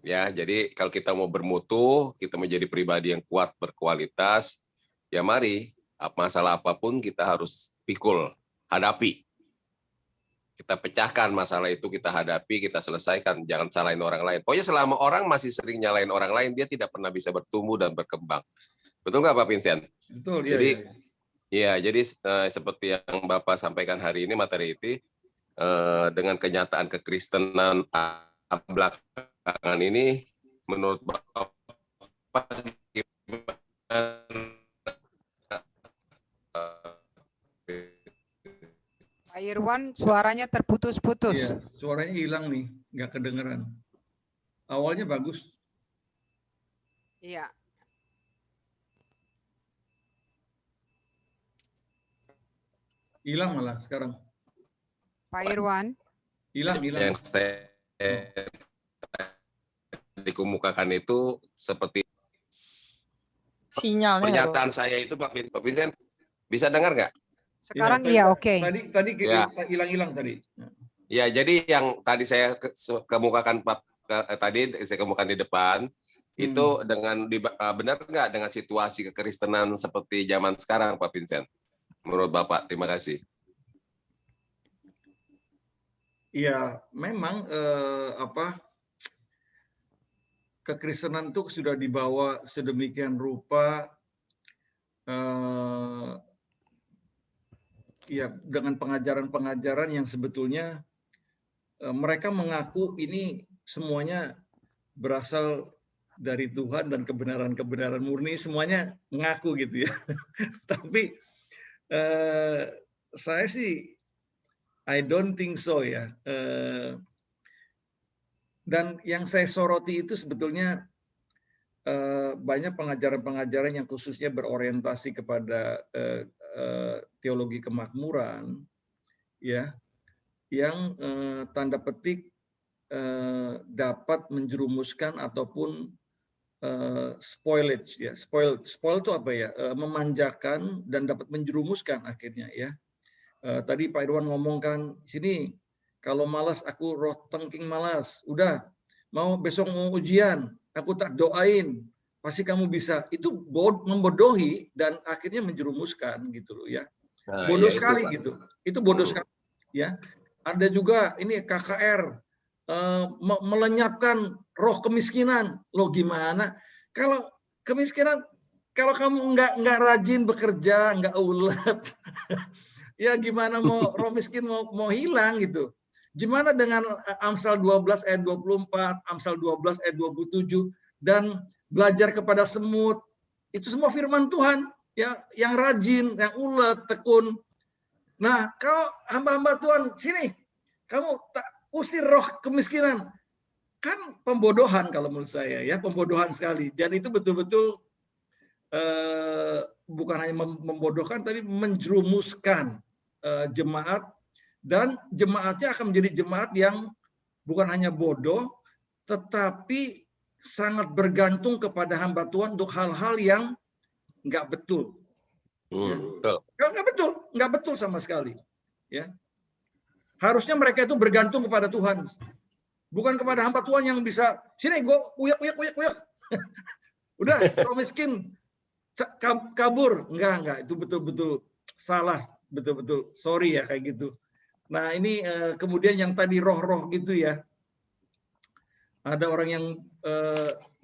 Ya, jadi kalau kita mau bermutu, kita menjadi pribadi yang kuat, berkualitas, ya mari masalah apapun kita harus pikul, hadapi. Kita pecahkan masalah itu, kita hadapi, kita selesaikan, jangan salahin orang lain. Pokoknya selama orang masih sering nyalain orang lain, dia tidak pernah bisa bertumbuh dan berkembang. Betul nggak Pak Vincent? Betul, iya. Jadi, ya, jadi seperti yang Bapak sampaikan hari ini, materi itu, dengan kenyataan kekristenan belakangan ini, menurut Bapak Pak Irwan, suaranya terputus-putus. Iya, suaranya hilang nih, nggak kedengeran. Awalnya bagus. Iya. Hilang malah sekarang. Pak Irwan. Hilang. Yang saya dikemukakan itu seperti Sinyalnya nggak pernyataan saya itu Pak Vincent bisa dengar nggak? Sekarang tadi- iya, oke. Tadi Ya. hilang-hilang tadi. Ya, jadi yang tadi saya kemukakan tadi saya kemukakan di depan itu dengan benar nggak dengan situasi kekristenan seperti zaman sekarang, Pak Vincent? Menurut Bapak, terima kasih. Iya, memang kekristenan itu sudah dibawa sedemikian rupa, ya dengan pengajaran-pengajaran yang sebetulnya mereka mengaku ini semuanya berasal dari Tuhan dan kebenaran-kebenaran murni, semuanya mengaku gitu ya. Tapi saya sih I don't think so ya. Dan yang saya soroti itu sebetulnya banyak pengajaran-pengajaran yang khususnya berorientasi kepada teologi kemakmuran, ya, yang tanda petik dapat menjerumuskan ataupun spoilage, ya, spoil itu apa ya? Memanjakan dan dapat menjerumuskan akhirnya, ya. Tadi Pak Irwan ngomongkan sini, kalau malas aku roh tengking malas, udah besok mau ujian, aku tak doain, pasti kamu bisa. Itu membodohi dan akhirnya menjerumuskan gitu loh ya. Nah, Bodoh ya sekali Pak. gitu. Itu bodoh sekali ya. Ada juga ini KKR melenyapkan roh kemiskinan. Loh gimana? Kalau kemiskinan, kalau kamu nggak rajin bekerja, nggak ulet, ya gimana mau roh miskin mau hilang gitu. Gimana dengan Amsal 12 ayat 24, Amsal 12 ayat 27, dan belajar kepada semut. Itu semua firman Tuhan, ya, yang rajin, yang ulet, tekun. Nah, kalau hamba-hamba Tuhan, sini, kamu tak usir roh kemiskinan. Kan pembodohan kalau menurut saya, ya, pembodohan sekali. Dan itu betul-betul bukan hanya membodohkan, tapi menjerumuskan jemaat, dan jemaatnya akan menjadi jemaat yang bukan hanya bodoh, tetapi sangat bergantung kepada hamba Tuhan untuk hal-hal yang nggak betul. Betul. Nggak betul sama sekali. Ya, harusnya mereka itu bergantung kepada Tuhan, bukan kepada hamba Tuhan yang bisa sini gue uyak. Udah, kalau miskin kabur, enggak, itu betul-betul salah, betul-betul sorry ya kayak gitu. Nah ini kemudian yang tadi roh-roh gitu ya, ada orang yang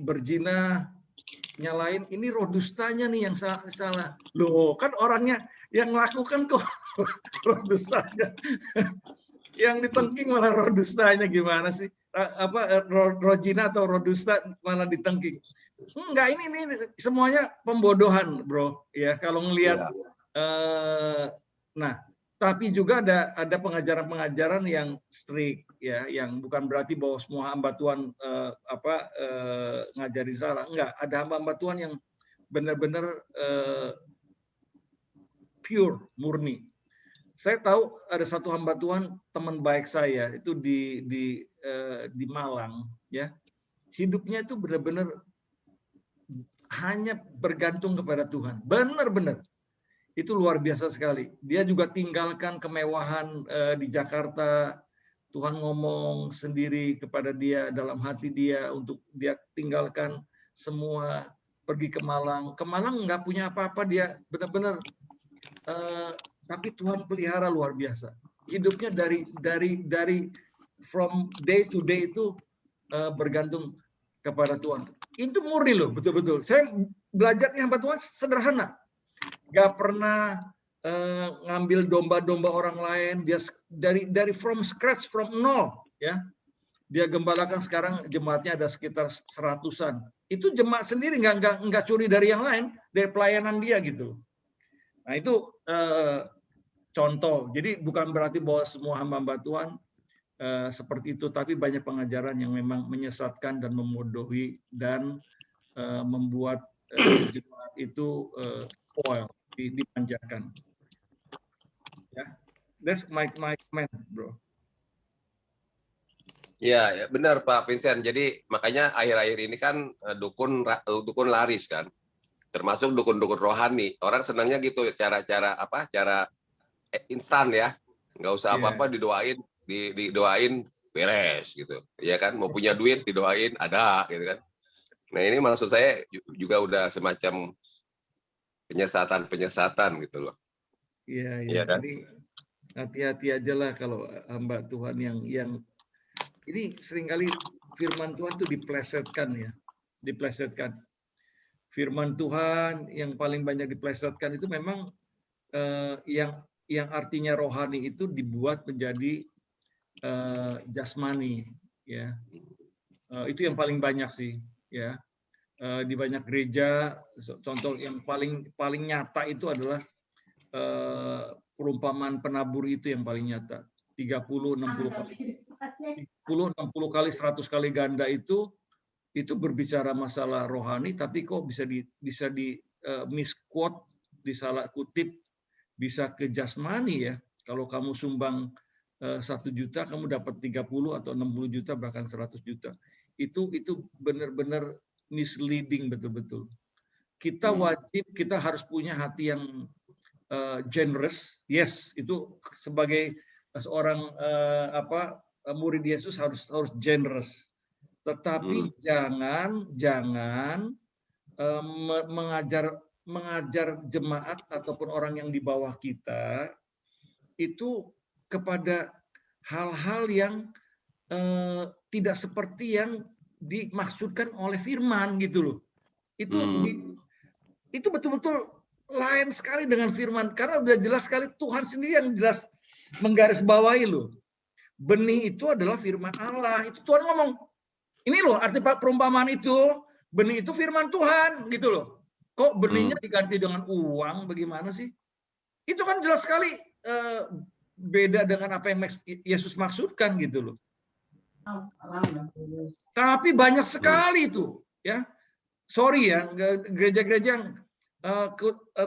berzina, nyalain ini roh dustanya nih yang salah. Loh kan orangnya yang melakukan kok roh dustanya. Yang ditengking malah roh dustanya, gimana sih? Roh zina atau roh dusta malah ditengking. Enggak, ini semuanya pembodohan, bro. Ya kalau ngelihat nah, tapi juga ada pengajaran-pengajaran yang strict ya, yang bukan berarti bahwa semua hamba Tuhan ngajari salah. Enggak, ada hamba-hamba Tuhan yang benar-benar pure, murni. Saya tahu ada satu hamba Tuhan, teman baik saya itu di Malang, ya. Hidupnya itu benar-benar hanya bergantung kepada Tuhan. Benar-benar. Itu luar biasa sekali. Dia juga tinggalkan kemewahan di Jakarta. Tuhan ngomong sendiri kepada dia dalam hati dia untuk dia tinggalkan semua, pergi ke Malang. Ke Malang nggak punya apa-apa, dia benar-benar tapi Tuhan pelihara luar biasa. Hidupnya dari from day to day itu bergantung kepada Tuhan. Itu murni loh, betul-betul. Saya belajarnya hamba Tuhan sederhana. Gak pernah ngambil domba-domba orang lain. Dia dari from scratch, from nol, ya. Dia gembalakan sekarang jemaatnya ada sekitar 100-an. Itu jemaat sendiri nggak curi dari yang lain, dari pelayanan dia gitu. Nah itu contoh. Jadi bukan berarti bahwa semua hamba-hamba Tuhan seperti itu, tapi banyak pengajaran yang memang menyesatkan dan memodohi dan membuat jemaat itu spoil, dipanjakan. Ya, that's my comment, bro. Ya, benar Pak Vincent. Jadi makanya akhir-akhir ini kan dukun laris kan. termasuk dukun-dukun rohani. Orang senangnya gitu, cara instan ya, nggak usah apa-apa didoain, didoain beres gitu, ya kan? Mau punya duit didoain ada, gitu kan? Nah ini maksud saya juga udah semacam penyesatan gitu loh. Iya, Iya kan? Jadi hati-hati aja lah kalau hamba Tuhan yang ini seringkali firman Tuhan itu diplesetkan ya, diplesetkan. Firman Tuhan yang paling banyak diplesetkan itu memang yang artinya rohani itu dibuat menjadi jasmani, ya. Itu yang paling banyak sih, ya. Di banyak gereja, contoh yang paling nyata itu adalah perumpamaan penabur itu yang paling nyata. 30, 60 kali. 60 kali, 100 kali ganda itu berbicara masalah rohani, tapi kok bisa di misquote, disalah kutip, bisa ke jasmani ya. Kalau kamu sumbang 1 juta, kamu dapat 30 atau 60 juta, bahkan 100 juta. Itu benar-benar misleading betul-betul. Kita harus punya hati yang generous. Yes, itu sebagai seorang murid Yesus harus generous. Tetapi jangan mengajar jemaat ataupun orang yang di bawah kita itu kepada hal-hal yang tidak seperti yang dimaksudkan oleh firman gitu loh. Itu betul-betul lain sekali dengan firman, karena udah jelas sekali Tuhan sendiri yang jelas menggarisbawahi loh. Benih itu adalah firman Allah. Itu Tuhan ngomong. Ini loh arti perumpamaan itu, benih itu firman Tuhan gitu loh. Kok benihnya diganti dengan uang, bagaimana sih? Itu kan jelas sekali beda dengan apa yang Yesus maksudkan gitu loh. Tapi banyak sekali itu, ya. Sorry ya, gereja-gereja yang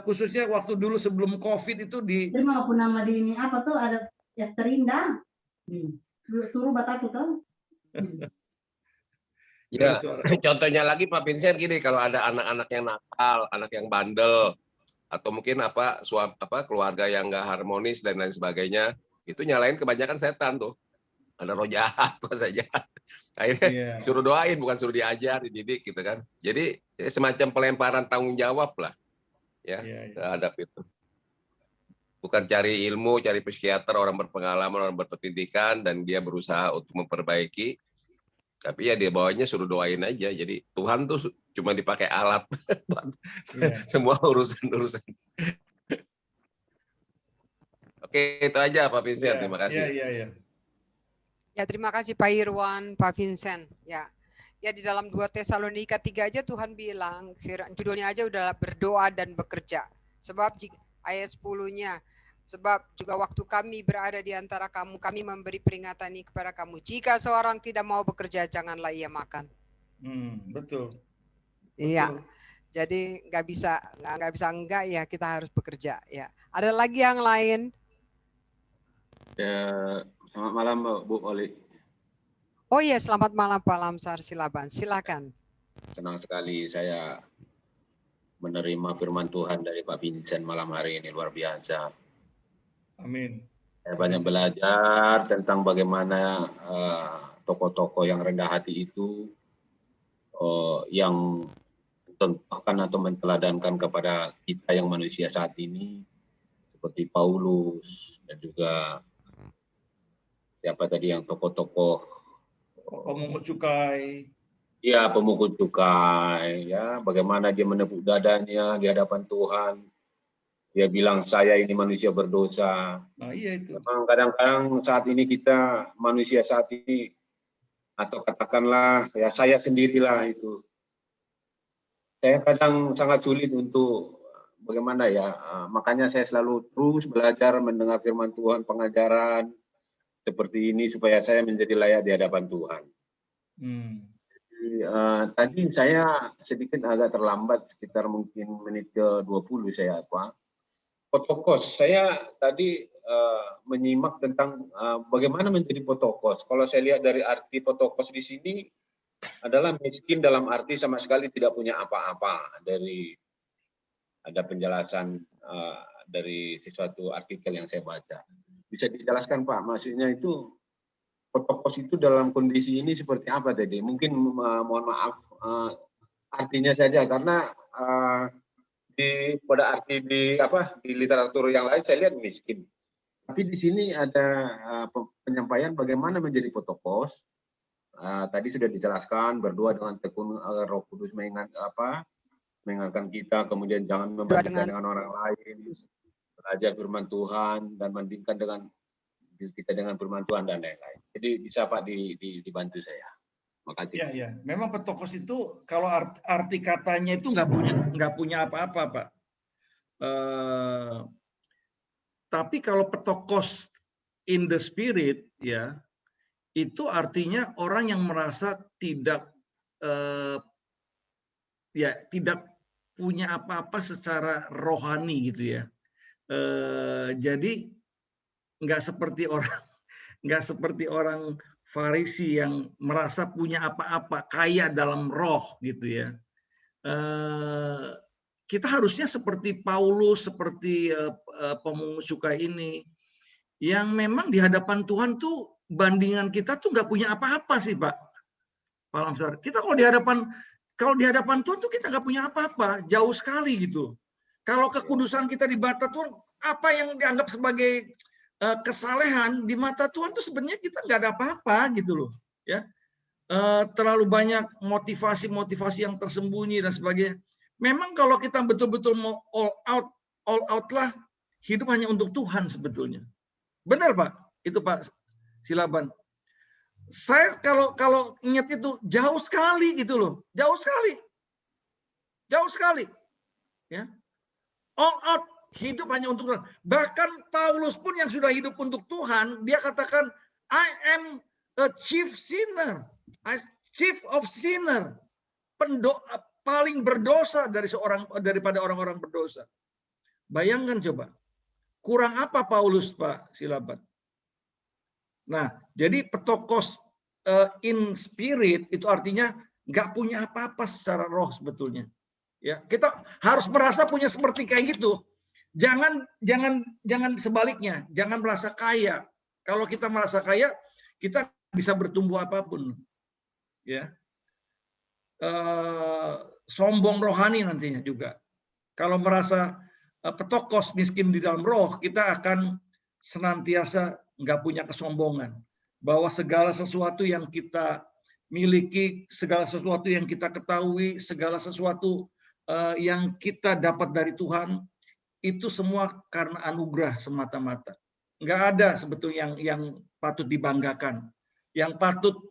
khususnya waktu dulu sebelum COVID itu di. Terima aku nama di ini apa tuh ada ya terindah. Suruh bataku tuh. Ya, contohnya lagi Pak Vincent gini, kalau ada anak-anak yang nakal, anak yang bandel, atau mungkin keluarga yang nggak harmonis dan lain sebagainya, itu nyalain kebanyakan setan tuh. Ada roh jahat saja. Akhirnya suruh doain, bukan suruh diajar, dididik gitu kan. Jadi semacam pelemparan tanggung jawab lah, ya terhadap itu. Bukan cari ilmu, cari psikiater, orang berpengalaman, orang berpendidikan, dan dia berusaha untuk memperbaiki. Tapi ya dia bawanya suruh doain aja. Jadi Tuhan tuh cuma dipakai alat buat semua urusan. Oke, itu aja Pak Vincent. Terima kasih. Ya, terima kasih Pak Irwan, Pak Vincent. Ya, di dalam 2 Tesalonika 3 aja Tuhan bilang, judulnya aja udah berdoa dan bekerja. Sebab ayat 10-nya, sebab juga waktu kami berada di antara kamu, kami memberi peringatan ini kepada kamu. Jika seorang tidak mau bekerja, janganlah ia makan. Betul. Iya. Jadi nggak bisa enggak ya, kita harus bekerja ya. Ada lagi yang lain? Ya, selamat malam Bu Oli. Oh iya, selamat malam Pak Lamsar Silaban. Silakan. Senang sekali saya menerima firman Tuhan dari Pak Vincent malam hari ini, luar biasa. Amin. Saya banyak belajar tentang bagaimana tokoh-tokoh yang rendah hati itu yang contohkan atau menteladankan kepada kita yang manusia saat ini, seperti Paulus dan juga siapa tadi yang tokoh-tokoh pemungut cukai. Ya, pemungut cukai, ya, bagaimana dia menepuk dadanya di hadapan Tuhan. Dia bilang, saya ini manusia berdosa. Nah, iya itu. Memang kadang-kadang saat ini kita manusia saat ini, atau katakanlah ya saya sendirilah itu. Saya kadang sangat sulit untuk bagaimana ya, makanya saya selalu terus belajar mendengar firman Tuhan, pengajaran seperti ini supaya saya menjadi layak di hadapan Tuhan. Tadi saya sedikit agak terlambat, sekitar mungkin menit ke-20 saya Potokos. Saya tadi menyimak tentang bagaimana menjadi potokos. Kalau saya lihat dari arti potokos di sini adalah miskin dalam arti sama sekali tidak punya apa-apa, dari ada penjelasan dari sesuatu artikel yang saya baca. Bisa dijelaskan Pak, maksudnya itu Potokos itu dalam kondisi ini seperti apa tadi? Mungkin mohon maaf artinya saja, karena pada arti di literatur yang lain saya lihat miskin. Tapi di sini ada penyampaian bagaimana menjadi Potokos. Tadi sudah dijelaskan, berdoa dengan tekun Roh Kudus mengingatkan kita, kemudian jangan membandingkan dengan orang lain, belajar firman Tuhan dan bandingkan dengan kita dengan firman Tuhan dan lain-lain. Jadi bisa Pak dibantu saya. Makasih. Ya, ya. Memang Potokos itu kalau arti katanya itu nggak punya apa-apa, Pak. Tapi kalau Potokos in the spirit, ya, itu artinya orang yang merasa tidak tidak punya apa-apa secara rohani gitu ya. Jadi nggak seperti orang Farisi yang merasa punya apa-apa, kaya dalam roh gitu ya. Kita harusnya seperti Paulus, seperti pemungut cukai ini, yang memang di hadapan Tuhan tuh bandingan kita tuh nggak punya apa-apa sih Pak. Pak Lamsar, kita kalau di hadapan Tuhan tuh kita nggak punya apa-apa, jauh sekali gitu. Kalau kekudusan kita di mata Tuhan, apa yang dianggap sebagai kesalehan di mata Tuhan tuh sebenarnya kita nggak ada apa-apa gitu loh, ya. Terlalu banyak motivasi yang tersembunyi dan sebagainya. Memang kalau kita betul-betul mau all out lah, hidup hanya untuk Tuhan sebetulnya. Benar Pak, itu Pak Silaban. Saya kalau ingat itu jauh sekali gitu loh, jauh sekali, ya. All out. Hidup hanya untuk Tuhan. Bahkan Paulus pun yang sudah hidup untuk Tuhan, dia katakan, I am a chief sinner, chief of sinner, paling berdosa daripada orang-orang berdosa. Bayangkan coba, kurang apa Paulus Pak Silaban? Nah, jadi Potokos in spirit itu artinya nggak punya apa-apa secara roh sebetulnya. Ya, kita harus merasa punya seperti kayak gitu. Jangan sebaliknya, jangan merasa kaya. Kalau kita merasa kaya, kita bisa bertumbuh apapun, ya. Sombong rohani nantinya juga. Kalau merasa Potokos miskin di dalam roh, kita akan senantiasa nggak punya kesombongan. Bahwa segala sesuatu yang kita miliki, segala sesuatu yang kita ketahui, segala sesuatu yang kita dapat dari Tuhan, itu semua karena anugerah semata-mata. Nggak ada sebetulnya yang patut dibanggakan, yang patut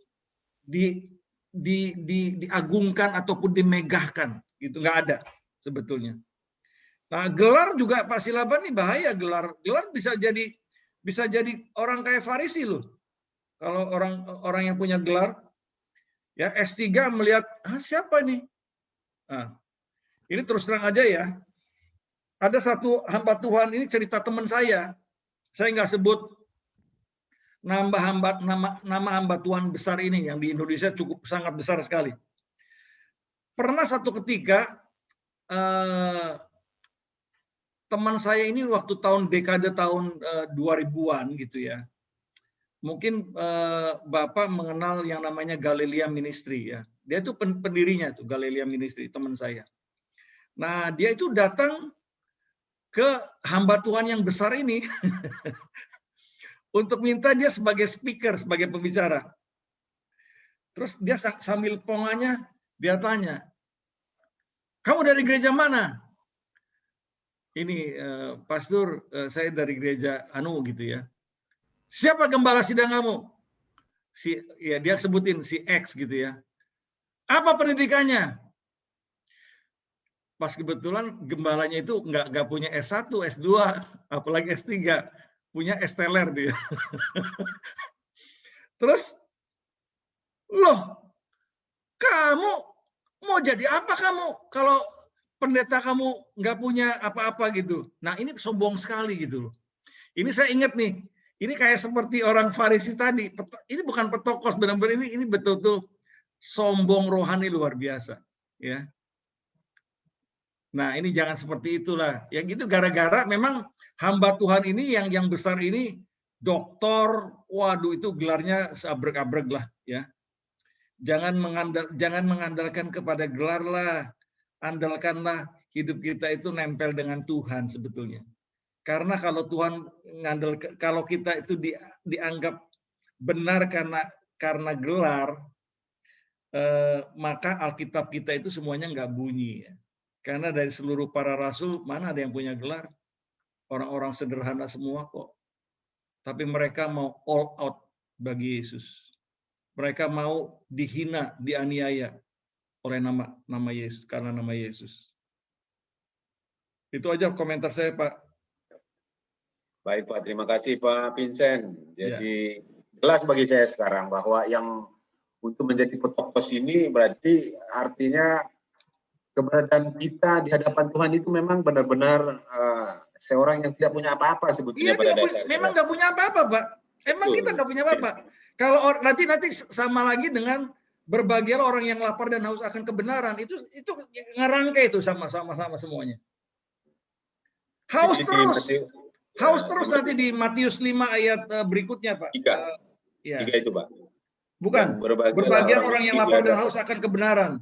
diagungkan ataupun dimegahkan, gitu nggak ada sebetulnya. Nah, gelar juga Pak Silaban nih bahaya, gelar bisa jadi orang kayak Farisi loh. Kalau orang yang punya gelar, ya S3 melihat siapa nih? Nah, ini terus terang aja ya. Ada satu hamba Tuhan, ini cerita teman saya nggak sebut nama hamba Tuhan besar ini yang di Indonesia cukup sangat besar sekali. Pernah satu ketika teman saya ini waktu dekade tahun 2000-an gitu ya. Mungkin Bapak mengenal yang namanya Galilea Ministry ya. Dia itu pendirinya tuh Galilea Ministry, teman saya. Nah, dia itu datang ke hamba Tuhan yang besar ini untuk minta dia sebagai speaker, sebagai pembicara. Terus dia sambil pongannya, dia tanya, kamu dari gereja mana? Ini pastor, saya dari gereja gitu ya. Siapa gembala sidang kamu? Ya dia sebutin si X gitu ya. Apa pendidikannya? Pas kebetulan gembalanya itu nggak punya S1, S2, apalagi S3, punya S-teler dia. Terus, loh, kamu mau jadi apa kamu kalau pendeta kamu nggak punya apa-apa gitu? Nah ini sombong sekali gitu loh. Ini saya ingat nih, ini kayak seperti orang Farisi tadi. Ini bukan Potokos, benar-benar ini betul-betul sombong rohani luar biasa, ya. Nah, ini jangan seperti itulah. Ya gitu gara-gara memang hamba Tuhan ini yang besar ini doktor, waduh itu gelarnya seabrek-abrek lah ya. Jangan mengandalkan kepada gelar lah. Andalkanlah hidup kita itu nempel dengan Tuhan sebetulnya. Karena kalau Tuhan kalau kita itu dianggap benar karena gelar, maka Alkitab kita itu semuanya nggak bunyi ya. Karena dari seluruh para rasul, mana ada yang punya gelar? Orang-orang sederhana semua kok. Tapi mereka mau all out bagi Yesus. Mereka mau dihina, dianiaya oleh nama Yesus, karena nama Yesus. Itu aja komentar saya, Pak. Baik Pak, terima kasih Pak Vincent. Jadi jelas bagi saya sekarang bahwa yang untuk menjadi petokos ini berarti artinya keberadaan kita di hadapan Tuhan itu memang benar-benar seorang yang tidak punya apa-apa sebetulnya pada dasarnya. Memang nggak punya apa-apa, Pak. Emang kita nggak punya apa-apa. Kalau nanti sama lagi dengan berbahagialah orang yang lapar dan haus akan kebenaran, itu ngerangkai itu sama-sama semuanya. Haus terus nanti di Matius 5 ayat berikutnya, Pak. 3 itu, Pak. Bukan. Berbahagialah orang yang lapar dan haus akan kebenaran.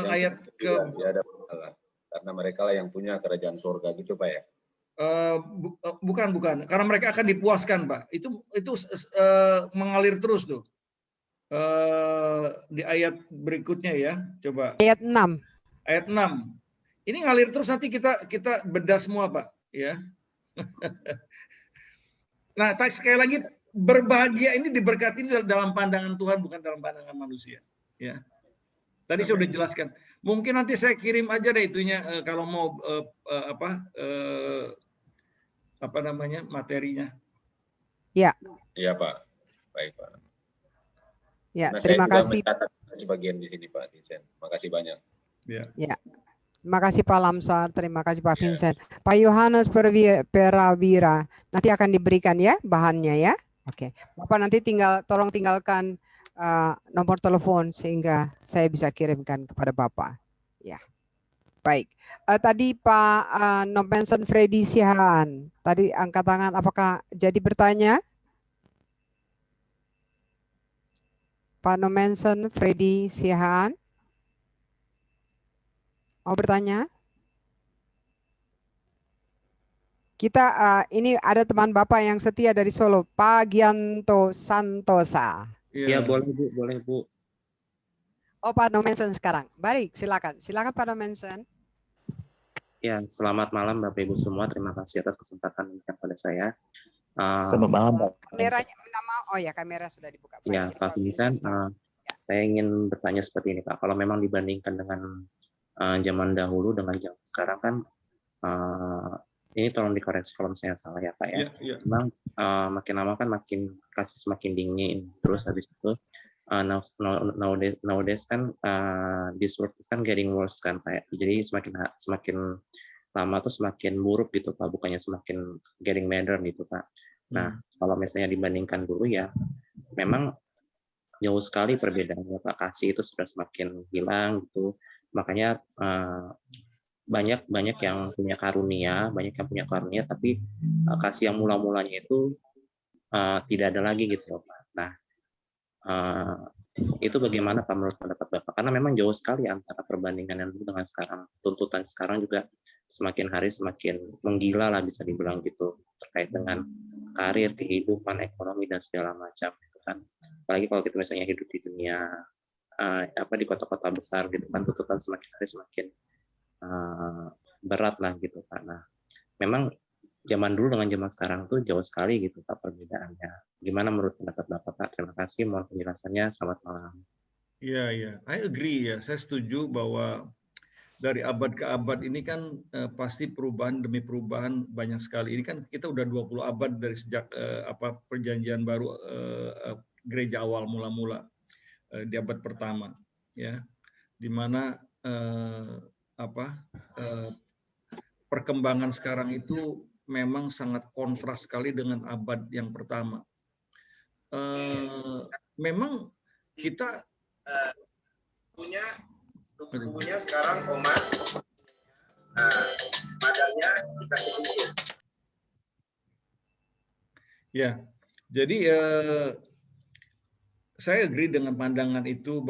Ayat ke karena mereka lah yang punya kerajaan surga gitu, Pak ya. Bukan. Karena mereka akan dipuaskan, Pak. Itu mengalir terus tuh. Di ayat berikutnya ya. Coba. Ayat 6. Ayat 6. Ini ngalir terus, nanti kita bedah semua, Pak, ya. Nah, sekali lagi berbahagia ini diberkati dalam pandangan Tuhan, bukan dalam pandangan manusia, ya. Tadi saya sudah jelaskan. Mungkin nanti saya kirim aja deh itunya kalau mau apa namanya materinya. Ya. Iya, Pak. Baik, Pak. Ya, Nah, terima kasih. Sebagian di sini, Pak Vincent. Makasih banyak. Ya. Terima kasih Pak Lamsar, terima kasih Pak Vincent. Pak Yohanes Perawira, nanti akan diberikan ya bahannya ya. Oke, Bapak nanti tolong tinggalkan nomor telepon sehingga saya bisa kirimkan kepada Bapak. Ya, baik. Tadi Pak Nomensen Freddy Sihaan, tadi angkat tangan, apakah jadi bertanya? Pak Nomensen Freddy Sihaan, mau bertanya? Kita ini ada teman Bapak yang setia dari Solo, Pak Gianto Santosa. Iya, boleh Bu. Oh, Pak Nomensen sekarang. Baik, silakan Pak Nomensen. Ya, selamat malam Bapak Ibu semua. Terima kasih atas kesempatan yang pada saya. Selamat malam, Pak. Kameranya kamera sudah dibuka. Baik, ya, Pak Vincent, saya ingin bertanya seperti ini, Pak. Kalau memang dibandingkan dengan zaman dahulu dengan zaman sekarang kan, ini tolong dikoreksi kalau misalnya salah ya Pak ya. Memang makin lama kan makin kasus semakin dingin, terus habis itu nowadays kan this world is kan getting worse kan Pak. Jadi semakin lama tuh semakin buruk gitu Pak, bukannya semakin getting better gitu Pak. Nah, kalau misalnya dibandingkan dulu ya, memang jauh sekali perbedaannya Pak. Kasih itu sudah semakin hilang gitu. Makanya banyak yang punya karunia, tapi kasih yang mula-mulanya itu tidak ada lagi gitu Pak. Nah, itu bagaimana Pak menurut pendapat Bapak? Karena memang jauh sekali antara perbandingan yang dulu dengan sekarang. Tuntutan sekarang juga semakin hari semakin menggila lah bisa dibilang gitu, terkait dengan karir, kehidupan, ekonomi dan segala macam gitu kan. Apalagi kalau kita misalnya hidup di dunia di kota-kota besar gitu kan, tuntutan semakin hari semakin berat lah gitu Pak. Nah, memang zaman dulu dengan zaman sekarang tuh jauh sekali gitu Pak perbedaannya. Gimana menurut pendapat Bapak Pak? Terima kasih, mohon penjelasannya. Selamat malam. Iya, I agree ya. Saya setuju bahwa dari abad ke abad ini kan pasti perubahan demi perubahan banyak sekali. Ini kan kita udah 20 abad dari sejak perjanjian baru gereja awal mula-mula di abad pertama ya. Di mana perkembangan sekarang itu memang sangat kontras sekali dengan abad yang pertama. Memang kita punya sekarang padannya bisa sedikit. Ya, jadi saya agree dengan pandangan itu